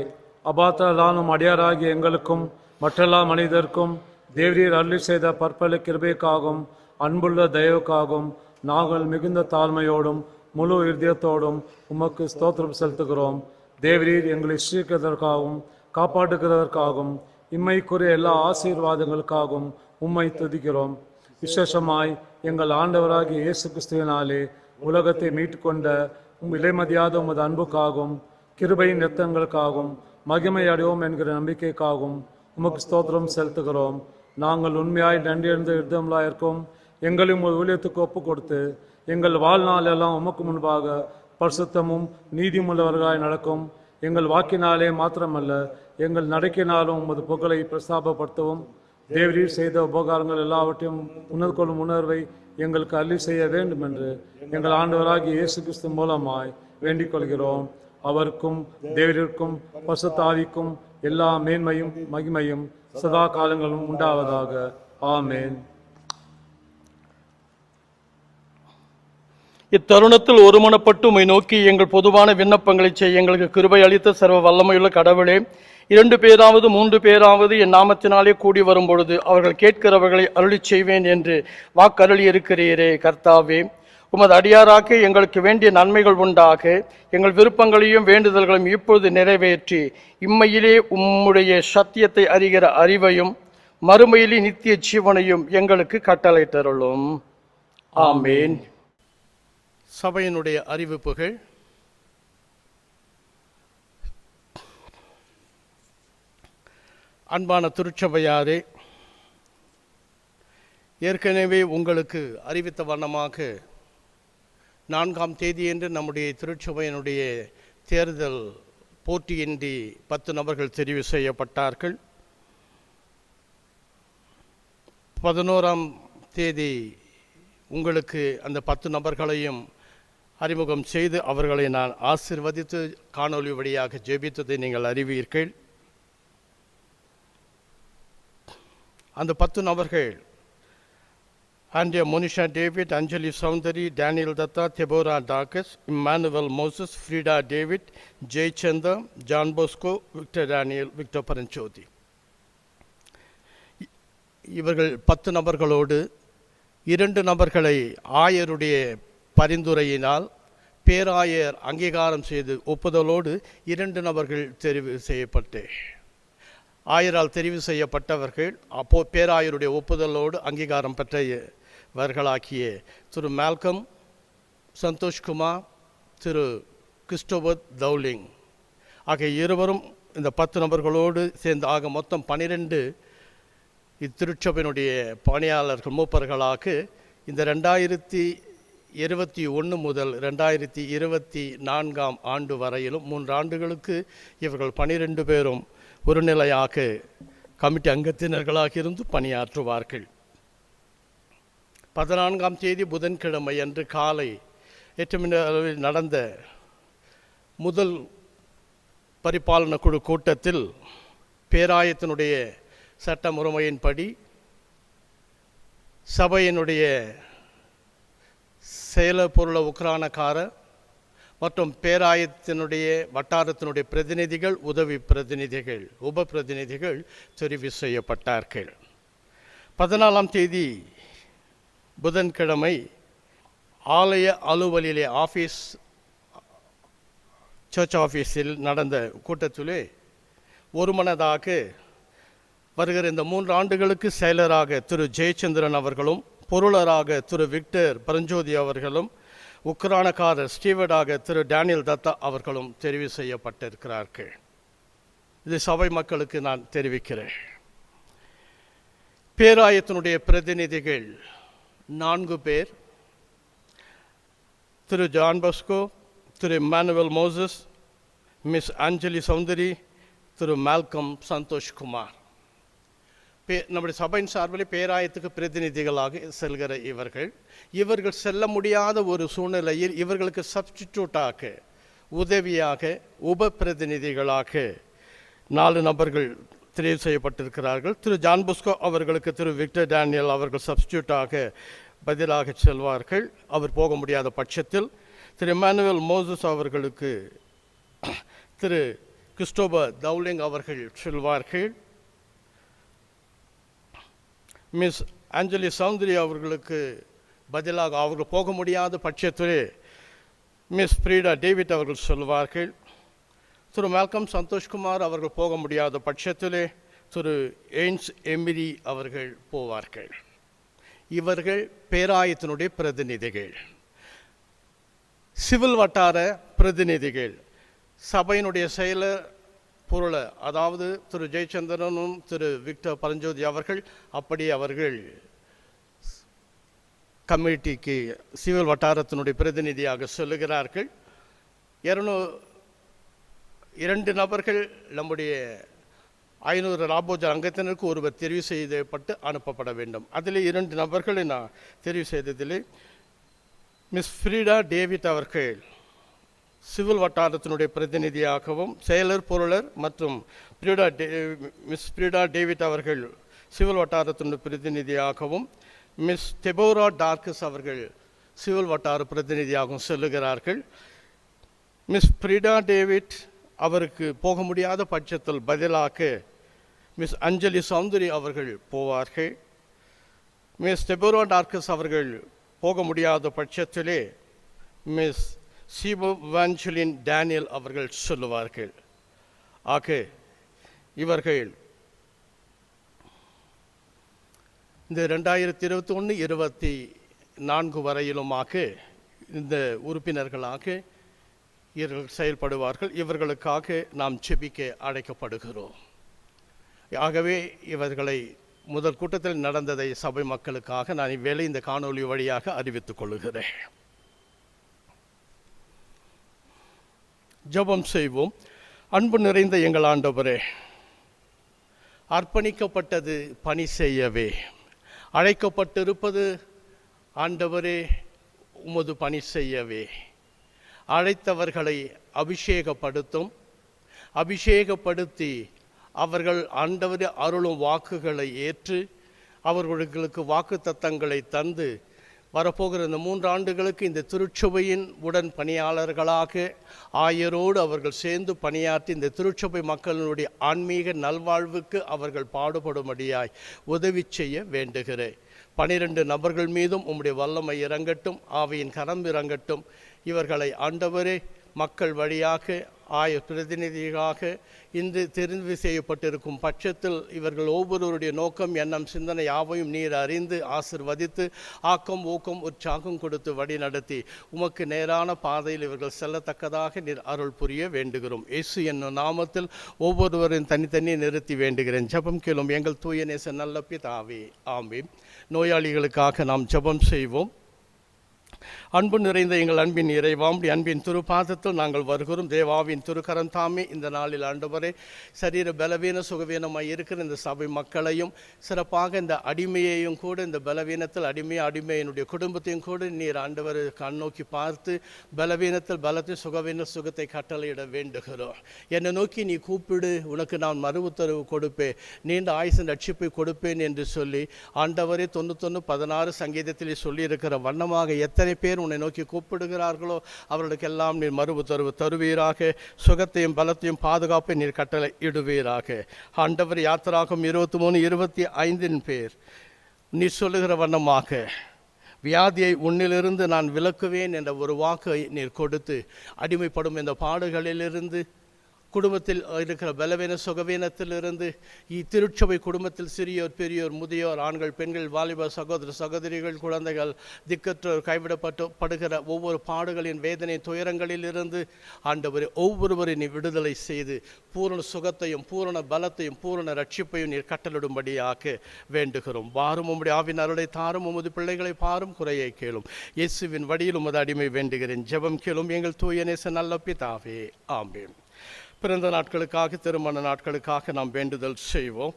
அபாத்திரலானும் அடியாராகிய எங்களுக்கும் மற்றெல்லா மனிதர்க்கும் தேவரீர் அருளி செய்த பற்பல கிருபைக்காகவும் அன்புள்ள தயவுக்காகவும் நாங்கள் மிகுந்த தாழ்மையோடும் முழு இருதயத்தோடும் உமக்கு ஸ்தோத்திரம் செலுத்துகிறோம். தேவரீர் எங்களை சீர்கிறதற்காகவும் காப்பாற்றுகிறதற்காகவும் இம்மைக்குரிய எல்லா ஆசீர்வாதங்களுக்காகவும் உம்மை துதிக்கிறோம். விசேஷமாய் எங்கள் ஆண்டவராகிய இயேசு கிறிஸ்துவினாலே உலகத்தை மீட்டுக்கொண்ட விலைமதியாத உமது அன்புக்காகவும் கிருபையின் இரத்தங்களுக்காகவும் மகிமை அடைவோம் என்கிற நம்பிக்கைக்காகவும் உமக்கு ஸ்தோத்திரம் செலுத்துகிறோம். நாங்கள் உண்மையாய் நன்றியறிந்த யுத்தங்களாக இருக்கோம். எங்களையும் ஒரு ஊழியத்துக்கு ஒப்பு கொடுத்து எங்கள் வாழ்நாள் எல்லாம் உமக்கு முன்பாக பரிசுத்தமும் நீதியுள்ளவர்களாய் நடக்கும். எங்கள் வாக்கினாலே மாத்திரமல்ல, எங்கள் நடக்கினாலும் உமது புகழை பிரஸ்தாபப்படுத்தவும் தேவரீர் செய்த உபகாரங்கள் எல்லாவற்றையும் உணர்ந்து கொள்ளும் உணர்வை எங்களுக்கு அள்ளி செய்ய வேண்டும் என்று எங்கள் ஆண்டவராகிய இயேசு கிறிஸ்து மூலமாய் வேண்டிக் கொள்கிறோம். அவருக்கும் தேவரிற்கும் பரிசுத்த ஆவிக்கும் எல்லா மேன்மையும் மகிமையும் சதா காலங்களும் உண்டாவதாக. ஆமேன். இத்தருணத்தில் ஒருமனப்பட்டு உம்மை நோக்கி எங்கள் பொதுவான விண்ணப்பங்களை செய்ய எங்களுக்கு கிருபை அளித்த சர்வ வல்லமையுள்ள கடவுளே, 2 பேராவது 3 பேராவது என் நாமத்தினாலே கூடி வரும் பொழுது அவர்கள் கேட்கிறவர்களை அருளி செய்வேன் என்று வாக்கருளி இருக்கிறீரே. கர்த்தாவே, உமது அடியாராக எங்களுக்கு வேண்டிய நன்மைகள் உண்டாக எங்கள் விருப்பங்களையும் வேண்டுதல்களையும் இப்பொழுது நிறைவேற்றி இம்மையிலே உம்முடைய சத்தியத்தை அறிகிற அறிவையும் மறுமையிலே நித்திய ஜீவனையும் எங்களுக்கு கட்டளையிட்டருளும். ஆமேன். சபையினுடைய அறிவிப்புகள். அன்பான திருச்சபையாரே, ஏற்கனவே உங்களுக்கு அறிவித்த வண்ணமாக 4ஆம் தேதியன்று நம்முடைய திருச்சபையினுடைய தேர்தல் போட்டியின்றி 10 நபர்கள் தெரிவு செய்யப்பட்டார்கள். 11ஆம் தேதி உங்களுக்கு அந்த 10 நபர்களையும் அறிமுகம் செய்து அவர்களை நான் ஆசீர்வதித்து காணொலி வழியாக ஜெபித்ததை நீங்கள் அறிவீர்கள். அந்த 10 நபர்கள் Andrea Monisha David, Anjali Soundari, Daniel Dutta, Deborah Dorcas, Emmanuel Moses, Frida David, Jayachandar, John Bosco, Victor Daniel, Victor Paranjothi. இவர்கள் 10 நபர்களோடு 2 நபர்களை ஆயருடைய பரிந்துரையினால் பேராயர் அங்கீகாரம் செய்து ஒப்புதலோடு 2 நபர்கள் தெரிவு செய்யப்பட்டு ஆயரால் தெரிவு செய்யப்பட்டவர்கள் பேராயருடைய ஒப்புதலோடு அங்கீகாரம் பெற்றவர்களாக்கிய திரு மால்கம் சந்தோஷ்குமார், திரு கிறிஸ்டோபர் தௌலிங் ஆகிய இருவரும் இந்த 10 நபர்களோடு சேர்ந்து ஆக மொத்தம் 12 இத்திருச்சபையினுடைய பணியாளர்கள் மூப்பர்களாக இந்த 2021 முதல் 2024 ஆண்டு வரையிலும் 3 ஆண்டுகளுக்கு இவர்கள் 12 பேரும் ஒரு நிலையாக கமிட்டி அங்கத்தினர்களாக இருந்து பணியாற்றுவார்கள். 14ஆம் தேதி புதன்கிழமை அன்று காலை 8 மணி அளவில் நடந்த முதல் பரிபாலன குழு கூட்டத்தில் பேராயத்தினுடைய சட்ட முறைமையின்படி சபையினுடைய செயலர் பொருள உக்ரானக்காரர் மற்றும் பேராயத்தினுடைய வட்டாரத்தினுடைய பிரதிநிதிகள், உதவி பிரதிநிதிகள், உப பிரதிநிதிகள் தெரிவு செய்யப்பட்டார்கள். 14ஆம் தேதி புதன்கிழமை ஆலய அலுவலிலே சர்ச் ஆஃபீஸில் நடந்த கூட்டத்திலே ஒருமனதாக வருகிற இந்த 3 ஆண்டுகளுக்கு செயலராக திரு ஜெயச்சந்திரன் அவர்களும், பொருளராக திரு விக்டர் பரஞ்சோதி அவர்களும், உக்ரானக்காரர் ஸ்டீவர்டாக திரு டேனியல் தத்தா அவர்களும் தெரிவு செய்யப்பட்டிருக்கிறார்கள். இது சபை மக்களுக்கு நான் தெரிவிக்கிறேன். பேராயத்தினுடைய பிரதிநிதிகள் 4 பேர். திரு ஜான் போஸ்கோ, திரு இம்மானுவல் மோசஸ், மிஸ் அஞ்சலி சௌந்தரி, திரு மால்கம் சந்தோஷ்குமார். நம்முடைய சபையின் சார்பில் பேராயத்துக்கு பிரதிநிதிகளாக செல்கிற இவர்கள் செல்ல முடியாத ஒரு சூழ்நிலையில் இவர்களுக்கு சப்ஸ்டிடியூட்டாக, உதவியாக, உப பிரதிநிதிகளாக 4 நபர்கள் தெரிவு செய்யப்பட்டிருக்கிறார்கள். திரு ஜான் போஸ்கோ அவர்களுக்கு திரு விக்டர் டேனியல் அவர்கள் சப்ஸ்டிடியூட்டாக பதிலாக செல்வார்கள் அவர் போக முடியாத பட்சத்தில். திரு இம்மானுவல் மோசஸ் அவர்களுக்கு திரு கிறிஸ்டோபர் தௌலிங் அவர்கள் செல்வார்கள். மிஸ் அஞ்சலி சௌந்தரி அவர்களுக்கு பதிலாக அவர்கள் போக முடியாத பட்சத்திலே மிஸ் ஃப்ரீடா டேவிட் அவர்கள் சொல்வார்கள். திரு மால்கம் சந்தோஷ்குமார் அவர்கள் போக முடியாத பட்சத்திலே திரு எய்ன்ஸ் எமிரி அவர்கள் போவார்கள். இவர்கள் பேராயத்தினுடைய பிரதிநிதிகள். சிவில் வட்டார பிரதிநிதிகள் சபையினுடைய செயலர் பொருள, அதாவது திரு ஜெயச்சந்திரனும் திரு விக்டர் பரஞ்சோதி அவர்கள் அவர்கள் கமிட்டிக்கு சிவில் வட்டாரத்தினுடைய பிரதிநிதியாக சொல்லுகிறார்கள். 2 நபர்கள் நம்முடைய 500 ராபோஜ அங்கத்தினருக்கு ஒருவர் தெரிவு செய்யப்பட்டு அனுப்பப்பட வேண்டும். அதில் 2 நபர்களை நான் தெரிவு செய்ததில் மிஸ் ஃப்ரீடா டேவிட் அவர்கள் சிவில் வட்டாரத்தினுடைய பிரதிநிதியாகவும், செயலர் பொருளர் மற்றும் மிஸ் ஃப்ரீடா டேவிட் அவர்கள் சிவில் வட்டாரத்தினுடைய பிரதிநிதியாகவும், மிஸ் தெபோரா டார்கஸ் அவர்கள் சிவில் வட்டார பிரதிநிதியாகவும் செல்லுகிறார்கள். மிஸ் ஃப்ரீடா டேவிட் அவருக்கு போக முடியாத பட்சத்தில் பதிலாக மிஸ் அஞ்சலி சௌந்தரி அவர்கள் போவார்கள். மிஸ் தெபோரா டார்கஸ் அவர்கள் போக முடியாத பட்சத்திலே மிஸ் சிவவாஞ்சலின் டேனியல் அவர்கள் சொல்லுவார்கள். ஆக இவர்கள் இந்த 2021-24 வரையிலுமாக இந்த உறுப்பினர்களாக இவர்கள் செயல்படுவார்கள். இவர்களுக்காக நாம் செபிக்க அழைக்கப்படுகிறோம். ஆகவே இவர்களை முதல் கூட்டத்தில் நடந்ததை சபை மக்களுக்காக நான் இவ்வேளை இந்த காணொலி வழியாக அறிவித்துக் கொள்கிறேன். ஜெபம் செய்வோம். அன்பு நிறைந்த எங்கள் ஆண்டவரே, அர்ப்பணிக்கப்பட்டது பணி செய்யவே, அழைக்கப்பட்டிருப்பது ஆண்டவரே உமது பணி செய்யவே. அழைத்தவர்களை அபிஷேகப்படுத்தி அவர்கள் ஆண்டவரே அருளும் வாக்குகளை ஏற்று அவர்களுக்கு வாக்குத்தத்தங்களை தந்து வரப்போகிற இந்த 3 ஆண்டுகளுக்கு இந்த திருச்சபையின் உடன் பணியாளர்களாக ஆயரோடு அவர்கள் சேர்ந்து பணியாற்றி இந்த திருச்சபை மக்களுடைய ஆன்மீக நல்வாழ்வுக்கு அவர்கள் பாடுபடும்படியாய் உதவி செய்ய வேண்டுகிறேன். 12 நபர்கள் மீதும் உம்முடைய வல்லமை இறங்கட்டும், ஆவியின் கரம் இறங்கட்டும். இவர்களை ஆண்டவரே மக்கள் வழியாக ஆய பிரதிநிதிகளாக இன்று தெரிவு செய்யப்பட்டிருக்கும் பட்சத்தில் இவர்கள் ஒவ்வொருவருடைய நோக்கம், எண்ணம், சிந்தனை யாவையும் நீர் அறிந்து ஆசிர்வதித்து ஆக்கம், ஊக்கம், உற்சாகம் கொடுத்து வழி நடத்தி உமக்கு நேரான பாதையில் இவர்கள் செல்லத்தக்கதாக நீர் அருள் புரிய வேண்டுகிறோம். இயேசு என்னும் நாமத்தில் ஒவ்வொருவரையும் தனித்தனி நிறுத்தி வேண்டுகிறேன். ஜெபம் கேளும் எங்கள் தூய நேச நல்ல பிதாவே, ஆமென். நோயாளிகளுக்காக நாம் ஜெபம் செய்வோம். அன்பு நிறைந்த எங்கள் அன்பின் இறைவாம், அன்பின் திருப்பாதத்தில் நாங்கள் வருகிறோம். தேவாவின் திருக்கரம் தாமே இந்த நாளில் ஆண்டவரே சரீர பலவீன சுகவீனமாய் இருக்கிற இந்த சபை மக்களையும் சிறப்பாக இந்த அடிமையையும் கூட, இந்த பலவீனத்தில் அடிமையினுடைய குடும்பத்தையும் கூட நீர் ஆண்டவர் கண்ணோக்கி பார்த்து பலவீனத்தில் பலத்தை, சுகவீன சுகத்தை கட்டளையிட வேண்டுகிறோம். என்னை நோக்கி நீ கூப்பிடு, உனக்கு நான் மறு உத்தரவு கொடுப்பேன், நீண்ட ஆயுசின் ரட்சிப்பை கொடுப்பேன் என்று சொல்லி ஆண்டவரே 91:16 சங்கீதத்திலே சொல்லியிருக்கிற வண்ணமாக எத்தனை பேர் உன்னை நோக்கி கூப்பிடுகிறார்களோ அவர்களுக்கெல்லாம் நீர் மறு உத்தரவு தருவீராக. சுகத்தையும் பலத்தையும் பாதுகாப்பை நீர் கட்டளை இடுவீராக. ஆண்டவர் யாத்திராகும் 23:25 பேர் நீர் சொல்லுகிற வண்ணமாக வியாதியை உன்னிலிருந்து நான் விலக்குவேன் என்ற ஒரு வாக்கை நீர் கொடுத்து அடிமைப்படும் இந்த பாடுகளிலிருந்து, குடும்பத்தில் இருக்கிற பலவீன சுகவீனத்திலிருந்து, திருச்சபை குடும்பத்தில் சிறியோர், பெரியோர், முதியோர், ஆண்கள், பெண்கள், வாலிப சகோதர சகோதரிகள், குழந்தைகள், திக்கற்றோர், கைவிடப்படுகிற ஒவ்வொரு பாடுகளின் வேதனை துயரங்களிலிருந்து ஆண்டவரே ஒவ்வொருவரை நீ விடுதலை செய்து பூரண சுகத்தையும் பூரண பலத்தையும் பூரண ரட்சிப்பையும் நீர் கட்டளிடும்படியாக வேண்டுகிறோம். வாரும் உம்முடைய ஆவின் அருளை தாரும், உமது பிள்ளைகளை பாரும், குறையை கேளும். இயேசுவின் வழியில் உமது அடிமை வேண்டுகிறேன். ஜெபம் கேளும் எங்கள் தூய நேச நல்ல பிதாவே, ஆமென். பிறந்த நாட்களுக்காக, திருமண நாட்களுக்காக நாம் வேண்டுதல் செய்வோம்.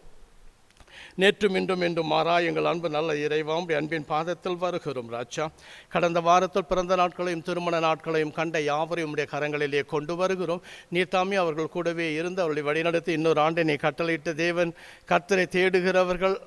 நேற்றும் இன்றும் மாறா எங்கள் அன்பு நல்ல இறைவாம், அன்பின் பாதத்தில் வருகிறோம் ராஜா. கடந்த வாரத்தில் பிறந்த நாட்களையும் திருமண நாட்களையும் கண்ட யாவரையும் உடைய கரங்களிலே கொண்டு வருகிறோம். நீர் தாமே அவர்கள் கூடவே இருந்து அவர்களை வழிநடத்தி இன்னொரு ஆண்டை நீ கட்டளையிட்ட தேவன். கர்த்தரை தேடுகிறவர்கள்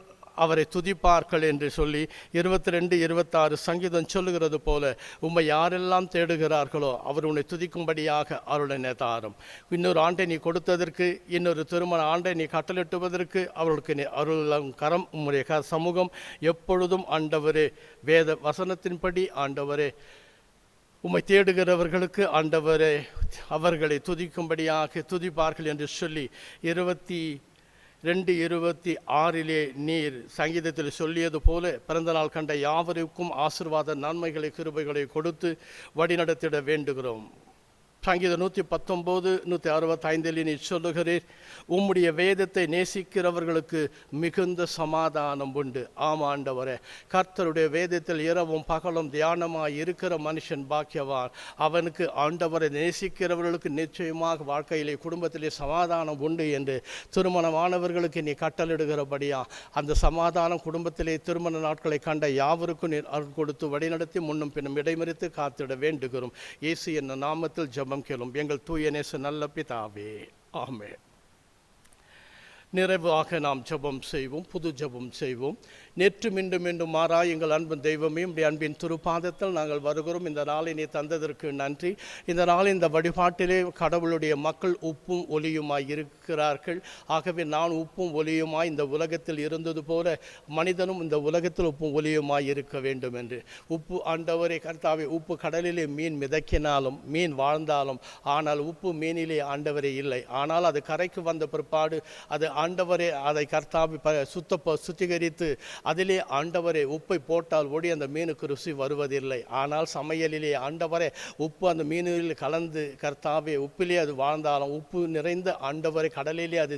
அவரை துதிப்பார்கள் என்று சொல்லி 22:26 சங்கீதம் சொல்லுகிறது போல உம்மை யாரெல்லாம் தேடுகிறார்களோ அவர் உன்னை துதிக்கும்படியாக அருளை தாரும். இன்னொரு ஆண்டை நீ கொடுத்ததற்கு, இன்னொரு திருமண ஆண்டை நீ கட்டளிட்டுவதற்கு அவர்களுக்கு நீ அருளும் கரம், உம்முடைய சமூகம் எப்பொழுதும் ஆண்டவரே வேத வசனத்தின்படி ஆண்டவரே உம்மை தேடுகிறவர்களுக்கு ஆண்டவரே அவர்களை துதிக்கும்படியாக துதிப்பார்கள் என்று சொல்லி 22:26 நீர் சங்கீதத்தில் சொல்லியது போல பிறந்த நாள் கண்ட யாவருக்கும் ஆசீர்வாத நன்மைகளை, கிருபைகளை கொடுத்து வழிநடத்திட வேண்டுகிறோம். சங்கீதம் 119, 165 நீ சொல்லுகிறீர், உம்முடைய வேதத்தை நேசிக்கிறவர்களுக்கு மிகுந்த சமாதானம் உண்டு. ஆமாண்டவரே, கர்த்தருடைய வேதத்தில் இரவும் பகலும் தியானமாய் இருக்கிற மனுஷன் பாக்கியவான். அவனுக்கு ஆண்டவரை நேசிக்கிறவர்களுக்கு நிச்சயமாக வாழ்க்கையிலே குடும்பத்திலே சமாதானம் உண்டு என்று திருமணமானவர்களுக்கு நீ கட்டளிடுகிறபடியா அந்த சமாதானம் குடும்பத்திலே திருமண நாட்களை கண்ட யாவருக்கும் நீர் அருள் கொடுத்து வழிநடத்தி முன்னும் பின்னும் இடைமறித்து காத்திட வேண்டுகிறோம். இயேசு என்னும் நாமத்தில் ஜெபம் கேளும் எங்கள் தூய நேச நல்ல பிதாவே, ஆமென். நிறைவாக நாம் ஜெபம் செய்வோம், புது ஜெபம் செய்வோம். நேற்று மீண்டும் மாறா எங்கள் அன்பின் தெய்வமே, உடைய அன்பின் திருப்பாதத்தில் நாங்கள் வருகிறோம். இந்த நாளை நீ தந்ததற்கு நன்றி. இந்த நாள் இந்த வழிபாட்டிலே கடவுளுடைய மக்கள் உப்பும் ஒளியுமாய் இருக்கிறார்கள். ஆகவே நான் உப்பும் ஒளியுமாய் இந்த உலகத்தில் இருந்தது போல மனிதனும் இந்த உலகத்தில் உப்பும் ஒளியுமாய் இருக்க வேண்டும் என்று. உப்பு ஆண்டவரே கர்த்தாவே, உப்பு கடலிலே மீன் மிதக்கினாலும் மீன் வாழ்ந்தாலும், ஆனால் உப்பு மீனிலே ஆண்டவரே இல்லை. ஆனால் அது கரைக்கு வந்த பிற்பாடு அது ஆண்டவரே அதை கர்த்தாவை சுத்திகரித்து அதிலே ஆண்டவரே உப்பை போட்டால் ஒடி அந்த மீனுக்கு ருசி வருவதில்லை. ஆனால் சமையலிலே ஆண்டவரே உப்பு அந்த மீனில் கலந்து கர்த்தாவே உப்பிலே அது வாழ்ந்தாலும், உப்பு நிறைந்த ஆண்டவரை கடலிலே அது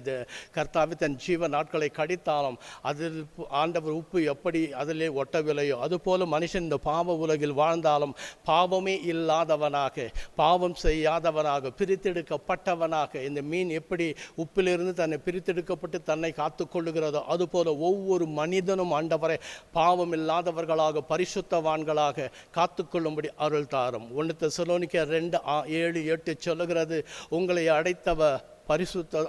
கர்த்தாவே தன் ஜீவ நாட்களை கடித்தாலும் அதில் ஆண்டவர் உப்பு எப்படி அதிலே ஒட்டவில்லையோ அதுபோல மனுஷன் இந்த பாவ உலகில் வாழ்ந்தாலும் பாவமே இல்லாதவனாக, பாவம் செய்யாதவனாக, பிரித்தெடுக்கப்பட்டவனாக, இந்த மீன் எப்படி உப்பிலிருந்து தன்னை பிரித்தெடுக்கப்பட்டு தன்னை காத்து கொள்ளுகிறதோ அதுபோல ஒவ்வொரு மனிதனும் ஆண்டவரை பாவம் இல்லாதவர்களாக பரிசுத்தவான்களாக காத்துக்கொள்ளும்படி அருள் தாரும். 1 தெசலோனிக்கேயர் 2:7-8 சொல்லுகிறது, உங்களை அடைத்தவர்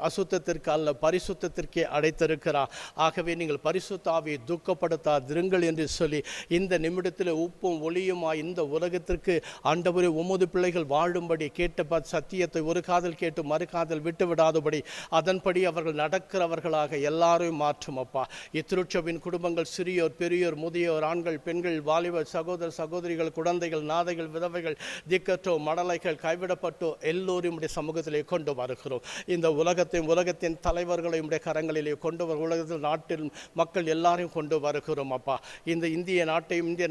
அசுத்தத்திற்கு அல்ல, பரிசுத்தத்திற்கே அடைத்திருக்கிறார். ஆகவே நீங்கள் பரிசுத்த ஆவியை துக்கப்படுத்தாதிருங்கள் என்று சொல்லி இந்த நிமிடத்தில் உப்பும் ஒளியுமாய் இந்த உலகத்திற்கு ஆண்டவரே உமது பிள்ளைகள் வாழும்படி கேட்ட சத்தியத்தை ஒரு காதல் கேட்டு மறு காதல் விட்டு விடாதபடி அதன்படி அவர்கள் நடக்கிறவர்களாக எல்லாரையும் மாற்றும் அப்பா. இத்திருச்சபின் குடும்பங்கள் சிறியோர் பெரியோர் முதியோர் ஆண்கள் பெண்கள் வாலிபர் சகோதர சகோதரிகள் குழந்தைகள் நாதைகள் விதவைகள் திக்கற்றோ மடலைகள் கைவிடப்பட்டோ எல்லோரும் உடைய சமூகத்திலே கொண்டு வருகிறோம். இந்த உலகத்தின் தலைவர்களையும் உடைய கரங்களிலே கொண்டு உலகத்தில் நாட்டில் மக்கள் எல்லாரையும் கொண்டு வருகிறோம் அப்பா. இந்த இந்திய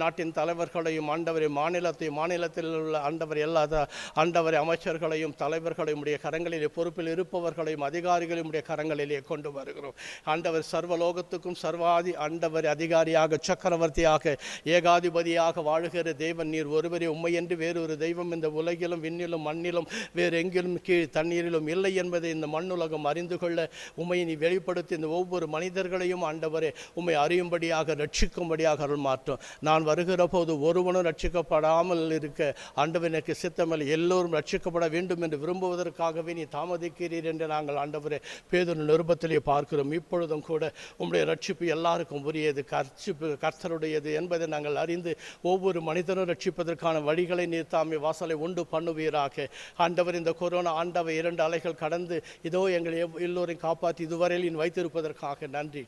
நாட்டின் தலைவர்களையும் ஆண்டவரை மாநிலத்தில் உள்ள ஆண்டவர் எல்லா ஆண்டவரை அமைச்சர்களையும் தலைவர்களையும் உடைய கரங்களிலே பொறுப்பில் இருப்பவர்களையும் அதிகாரிகளையும் உடைய கரங்களிலே கொண்டு வருகிறோம். ஆண்டவர் சர்வலோகத்துக்கும் சர்வாதி ஆண்டவர் அதிகாரியாக சக்கரவர்த்தியாக ஏகாதிபதியாக வாழுகிற தேவன் நீர் ஒருவரே, உம்மை என்று வேறொரு தெய்வம் இந்த உலகிலும் விண்ணிலும் மண்ணிலும் வேறு எங்கிலும் கீழ் தண்ணீரிலும் இல்லை என்பதை இந்த மண்ணுலகம் அறிந்து கொள்ள உம்மை நீ வெளிப்படுத்தி இந்த ஒவ்வொரு மனிதர்களையும் ஆண்டவரே உம்மை அறியும்படியாக ரட்சிக்கும்படியாக அருள் மாற்றும். நான் வருகிற போது ஒருவனும் ரட்சிக்கப்படாமல் இருக்க ஆண்டவர் எனக்கு சித்தமில்லை, எல்லோரும் ரட்சிக்கப்பட வேண்டும் என்று விரும்புவதற்காகவே நீ தாமதிக்கிறீர் என்று நாங்கள் ஆண்டவரே பேதுரு நிருபத்திலே பார்க்கிறோம். இப்பொழுதும் கூட உம்முடைய ரட்சிப்பு எல்லாருக்கும் உரியது, கர்த்தருடையது என்பதை நாங்கள் அறிந்து ஒவ்வொரு மனிதனும் ரட்சிப்பதற்கான வழிகளை நீர் தாமே வாசலை உண்டு பண்ணுவீராக. ஆண்டவர் இந்த கொரோனா ஆண்டவர் 2 அலைகள் கடந்து இதோ எங்களை எல்லோரையும் காப்பாற்றி இதுவரையில் வைத்திருப்பதற்காக நன்றி.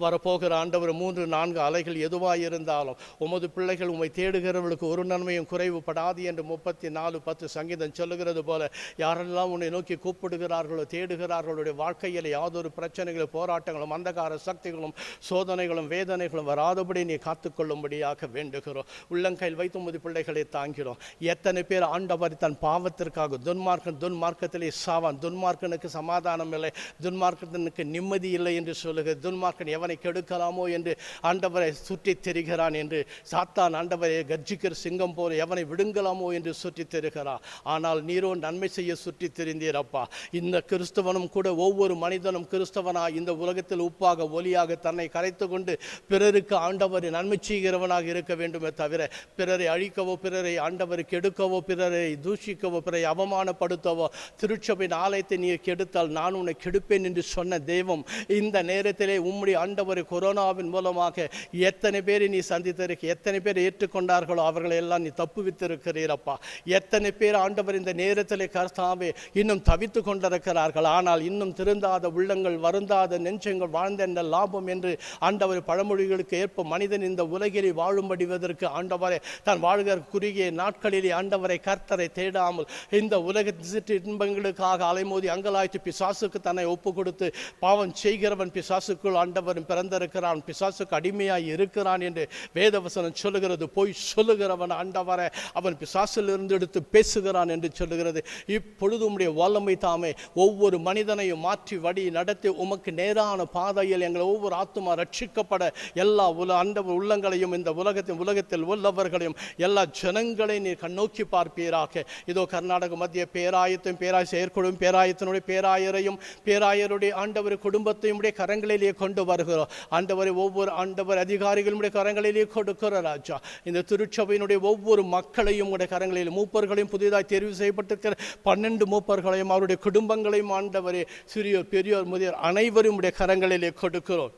வரப்போகிற ஆண்டவர் 3-4 அலைகள் எதுவாக இருந்தாலும் உமது பிள்ளைகள் உம்மை தேடுகிறவர்களுக்கு ஒரு நன்மையும் குறைவுபடாது என்று 34:10 சங்கீதம் சொல்லுகிறது போல யாரெல்லாம் உன்னை நோக்கி கூப்பிடுகிறார்களோ தேடுகிறார்களுடைய வாழ்க்கையில் யாதொரு பிரச்சனைகளும் போராட்டங்களும் அந்தகார சக்திகளும் சோதனைகளும் வேதனைகளும் வராதபடி நீ காத்துக்கொள்ளும்படியாக வேண்டுகிறோம். உள்ளங்கையில் வைத்து உமது பிள்ளைகளை தாங்கிறோம். எத்தனை பேர் ஆண்டவர் தன் பாவத்திற்காக துன்மார்க்கத்திலே சாவான், துன்மார்க்கனுக்கு சமாதானம் இல்லை, துன்மார்க்கனுக்கு நிம்மதி இல்லை என்று சொல்லுகிற துன்மார்க்கன் எவனை கெடுக்கலாமோ என்று ஆண்டவரை சுற்றி தெரிகிறான் என்று சாத்தான் ஆண்டவரை கர்ஜிக்கிற சிங்கம் போல எவனை விடுங்கலாமோ என்று சுற்றி தெரிகிறார். ஆனால் நீரோ நன்மை செய்ய சுற்றி தெரிந்தீரப்பா. இந்த கிறிஸ்தவனும் கூட ஒவ்வொரு மனிதனும் கிறிஸ்தவனாக இந்த உலகத்தில் உப்பாக ஒளியாக தன்னை கரைத்து கொண்டு பிறருக்கு ஆண்டவரை நன்மை செய்கிறவனாக இருக்க வேண்டுமே தவிர பிறரை அழிக்கவோ பிறரை ஆண்டவரை கெடுக்கவோ பிறரை தூஷிக்கவோ பிறரை அவமானப்படுத்தவோ திருச்சபையின் ஆலயத்தை நீ கெடுத்தால் நான் உன்னை கெடுப்பேன் என்று சொன்ன தெய்வம் இந்த நேரத்திலே உம்முடைய ஆண்டவர் கொரோனாவின் மூலமாக எத்தனை பேரை நீ சந்தித்திருக்க, எத்தனை பேர் ஏற்றுக்கொண்டார்களோ அவர்களை எல்லாம் நீ தப்புவித்திருக்கிறீரப்பா. எத்தனை பேர் ஆண்டவர் இந்த நேரத்தில் கர்த்தாவே இன்னும் தவித்து கொண்டிருக்கிறார்கள். ஆனால் இன்னும் திருந்தாத உள்ளங்கள் வருந்தாத நெஞ்சங்கள் வாழ்ந்த லாபம் என்று ஆண்டவர் பழமொழிகளுக்கு ஏற்ப மனிதன் இந்த உலகிலே வாழும்படிவதற்கு ஆண்டவரை தான் வாழ்கிற குறுகிய நாட்களிலே ஆண்டவரை கர்த்தரை தேடாமல் இந்த உலக சிற்று இன்பங்களுக்காக அலைமோதி அங்கலாய்த்து பிசாசுக்கு தன்னை ஒப்பு கொடுத்து பாவம் செய்கிறவன் பிசாசுக்குள் ஆண்டவன் பிறந்திருக்கிறான், பிசாசுக்கு அடிமையாய் இருக்கிறான் என்று வேதவசனம் சொல்லுகிறது. போய் சொல்லுகிறவன் ஆண்டவரை அவன் பிசாசில் இருந்து எடுத்து பேசுகிறான் என்று சொல்லுகிறது. இப்பொழுது உம்முடைய வல்லமை தாமே ஒவ்வொரு மனிதனையும் மாற்றி வழி நடத்தி உமக்கு நேரான பாதையில் எங்களை ஒவ்வொரு ஆத்துமா ரட்சிக்கப்பட எல்லா ஆண்டவர் உள்ளங்களையும் இந்த உலகத்தில் உள்ளவர்களையும் எல்லா ஜனங்களையும் நீர் கண்ணோக்கி பார்ப்பீராக. இதோ கர்நாடக மத்திய பேராயத்தையும் செயற்குழுவும் பேராயத்தினுடைய பேராயரையும் பேராயருடைய ஆண்டவர் குடும்பத்தையும் கரங்களிலே கொண்டு வருகிறோம். ஆண்டவரை ஒவ்வொரு ஆண்டவர் அதிகாரிகளுடைய கரங்களிலே கொடுக்கிற ராஜா. இந்த திருச்சபையினுடைய ஒவ்வொரு மக்களையும் உடைய கரங்களில் மூப்பர்களையும் புதிதாக தெரிவு செய்யப்பட்டிருக்கிற 12 மூப்பர்களையும் அவருடைய குடும்பங்களையும் ஆண்டவரே சிறியோர் பெரியோர் முதியோர் அனைவரும் உடைய கரங்களிலே கொடுக்கிறோம்.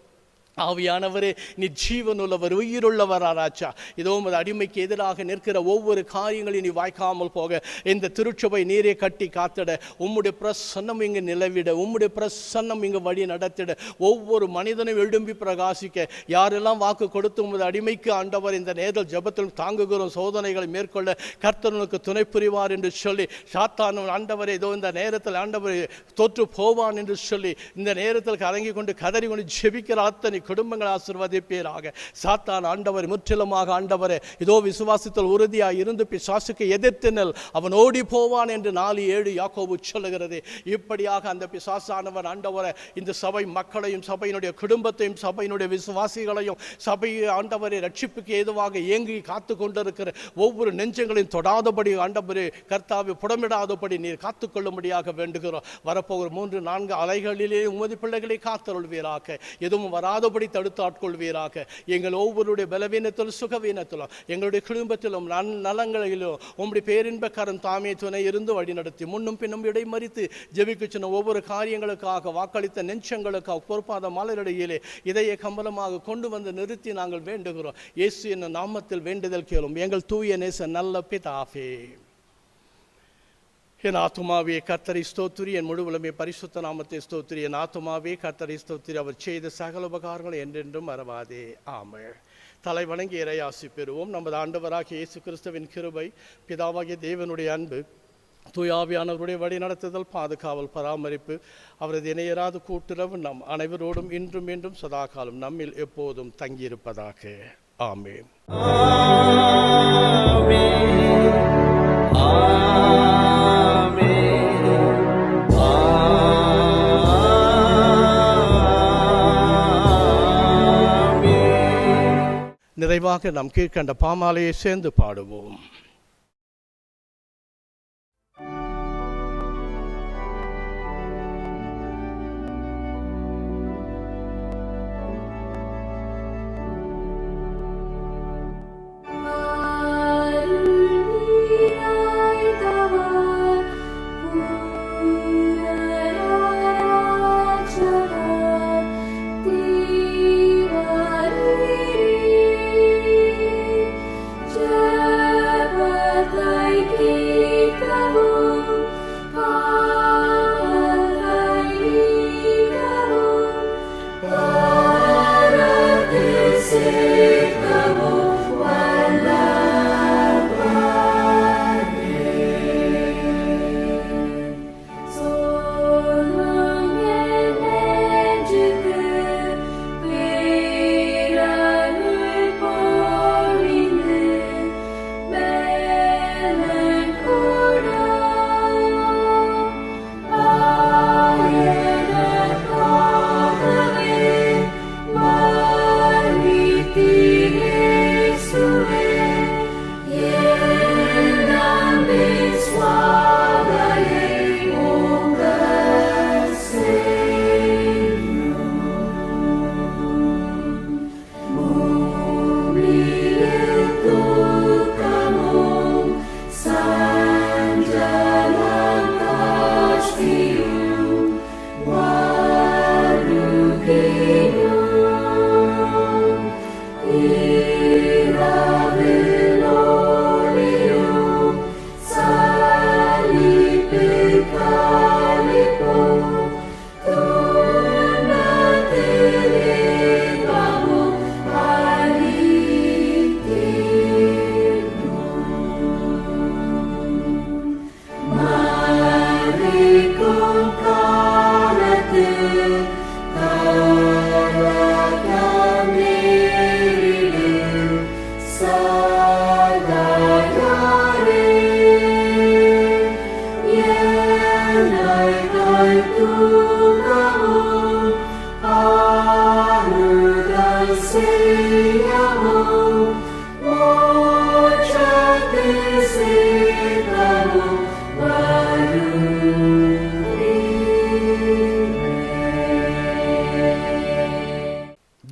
ஆவியானவரே நீ ஜீவனுள்ளவர் உயிருள்ளவர் ராஜா. இதோ உமது அடிமைக்கு எதிராக நிற்கிற ஒவ்வொரு காரியங்களையும் நீ வாய்க்காமல் போக இந்த திருச்சபை நீரே கட்டி காத்திட உம்முடைய பிரசன்னம் இங்கு நிலவிட உம்முடைய பிரசன்னம் இங்கு வழி நடத்திட ஒவ்வொரு மனிதனும் எழும்பி பிரகாசிக்க யாரெல்லாம் வாக்கு கொடுத்து உமது அடிமைக்கு ஆண்டவர் இந்த நேரத்தில் ஜபத்தில் தாங்குகிறோம் சோதனைகளை மேற்கொள்ள கர்த்தனுக்கு துணை புரிவார் என்று சொல்லி சாத்தான் ஆண்டவரை இதோ இந்த நேரத்தில் ஆண்டவர் தோற்று போவான் என்று சொல்லி இந்த நேரத்தில் கலங்கி கொண்டு கதறி கொண்டு ஜெபிக்கிற அத்தனை குடும்பங்கள் ஆசீர்வதிப்பீராக. சாத்தான் ஆண்டவர் முற்றிலுமாக ஆண்டவரே இதோ விசுவாசத்தில் உறுதியாக இருந்து பிசாசுக்கு எதிர்த்து நெல் அவன் ஓடி போவான் என்று 4:7 யாக்கோபு சொல்லுகிறது. இப்படியாக அந்த பிசாசானவன் ஆண்டவரை இந்த சபை மக்களையும் சபையினுடைய குடும்பத்தையும் சபையினுடைய விசுவாசிகளையும் சபை ஆண்டவரை ரட்சிப்புக்கு ஏதுவாக ஏங்கி காத்து கொண்டிருக்கிற ஒவ்வொரு நெஞ்சங்களையும் தொடாதபடி ஆண்டவரே கர்த்தாவை புடமிடாதபடி நீர் காத்துக்கொள்ளும்படியாக வேண்டுகிறோம். வரப்போகிற 3-4 அலைகளிலே உமது பிள்ளைகளை காத்தருள்வீராக. எதுவும் வராதபடி வராதபடி தடுத்து ஆட்கொள்வீராக. எங்கள் ஒவ்வொருடைய பலவீனத்திலும் சுகவீனத்திலும் எங்களுடைய குடும்பத்திலும் நலங்களிலும் உம்முடைய பேரின்பக்காரன் தாமே துணை இருந்து வழிநடத்தி முன்னும் பின்னும் இடைமறித்து ஜெபிக்க சொன்ன ஒவ்வொரு காரியங்களுக்காக வாக்களித்த நெஞ்சங்களுக்காக பொறுப்பாத மலரடியிலே இதய கம்பலமாக கொண்டு வந்து நிறுத்தி நாங்கள் வேண்டுகிறோம். இயேசு என்னும் நாமத்தில் வேண்டுதல் கேளும் எங்கள் தூய நேச நல்ல பிதாவே. என் ஆத்துமாவே கர்த்தரை ஸ்தோத்திரி, என் முழுவலுமே பரிசுத்த நாமத்தை ஸ்தோத்திரி. என் ஆத்துமாவே கர்த்தரை ஸ்தோத்திரி, அவர் செய்த சகல உபகாரங்களை என்றென்றும் மறவாதே. ஆமென். தலை வணங்கி இறையாசி பெறுவோம். நமது ஆண்டவராகிய இயேசு கிறிஸ்துவின் கிருபை, பிதாவாகிய தேவனுடைய அன்பு, தூயாவியானவருடைய வழி நடத்துதல், பாதுகாவல், பராமரிப்பு, அவரது இணையராது கூட்டுறவு நம் அனைவரோடும் இன்றும் மீண்டும் சதாகாலம் நம்மில் எப்போதும் தங்கியிருப்பதாக. ஆமென். நிறைவாக நாம் கீழ்கண்ட பாமாலையை சேர்ந்து பாடுவோம்.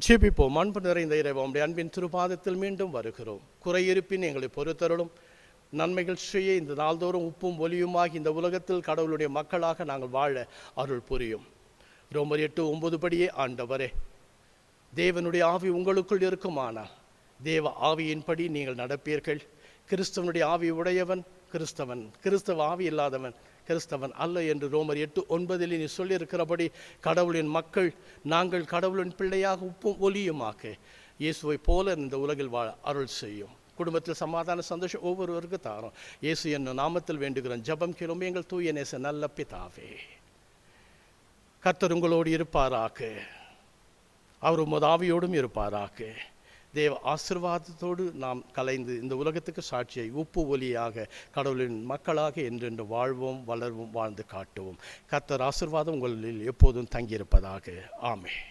ஜெபிப்போம். அன்பு நிறைந்த இறைவா, உம்முடைய அன்பின் திருப்பாதத்தில் மீண்டும் வருகிறோம். குறையிருப்பின் எங்களை பொறுத்தருளும். நன்மைகள் செய்ய இந்த நாள்தோறும் உப்பும் ஒலியுமாகி இந்த உலகத்தில் கடவுளுடைய மக்களாக நாங்கள் வாழ அருள் புரியும். ரோமர் 8:9 படியே ஆண்டவரே, தேவனுடைய ஆவி உங்களுக்குள் இருக்குமானால் தேவ ஆவியின்படி நீங்கள் நடப்பீர்கள். கிறிஸ்தவனுடைய ஆவி உடையவன் கிறிஸ்தவன், கிறிஸ்தவ ஆவி இல்லாதவன் கிறிஸ்தவன் அல்ல என்று ரோமர் 8:9 நீ சொல்லியிருக்கிறபடி கடவுளின் மக்கள் நாங்கள் கடவுளின் பிள்ளையாக உப்பும் ஒலியுமாக இயேசுவை போல இந்த உலகில் வாழ அருள் செய்யும். குடும்பத்தில் சமாதான சந்தோஷம் ஒவ்வொருவருக்கு தாரும். இயேசு என்னும் நாமத்தில் வேண்டுகிறோம். ஜெபம் கேளும் எங்கள் தூய நேச நல்ல பிதாவே. கர்த்தர் உங்களோடு இருப்பாராக, அவர் உமது ஆவியோடும் இருப்பாராக. தேவ ஆசீர்வாதத்தோடு நாம் கலைந்து இந்த உலகத்துக்கு சாட்சியை உப்பு ஒலியாக கடவுளின் மக்களாக என்றென்று வாழ்வோம், வளர்வோம், வாழ்ந்து காட்டுவோம். கர்த்தர் ஆசீர்வாதம் உங்களில் எப்போதும் தங்கியிருப்பதாக. ஆமென்.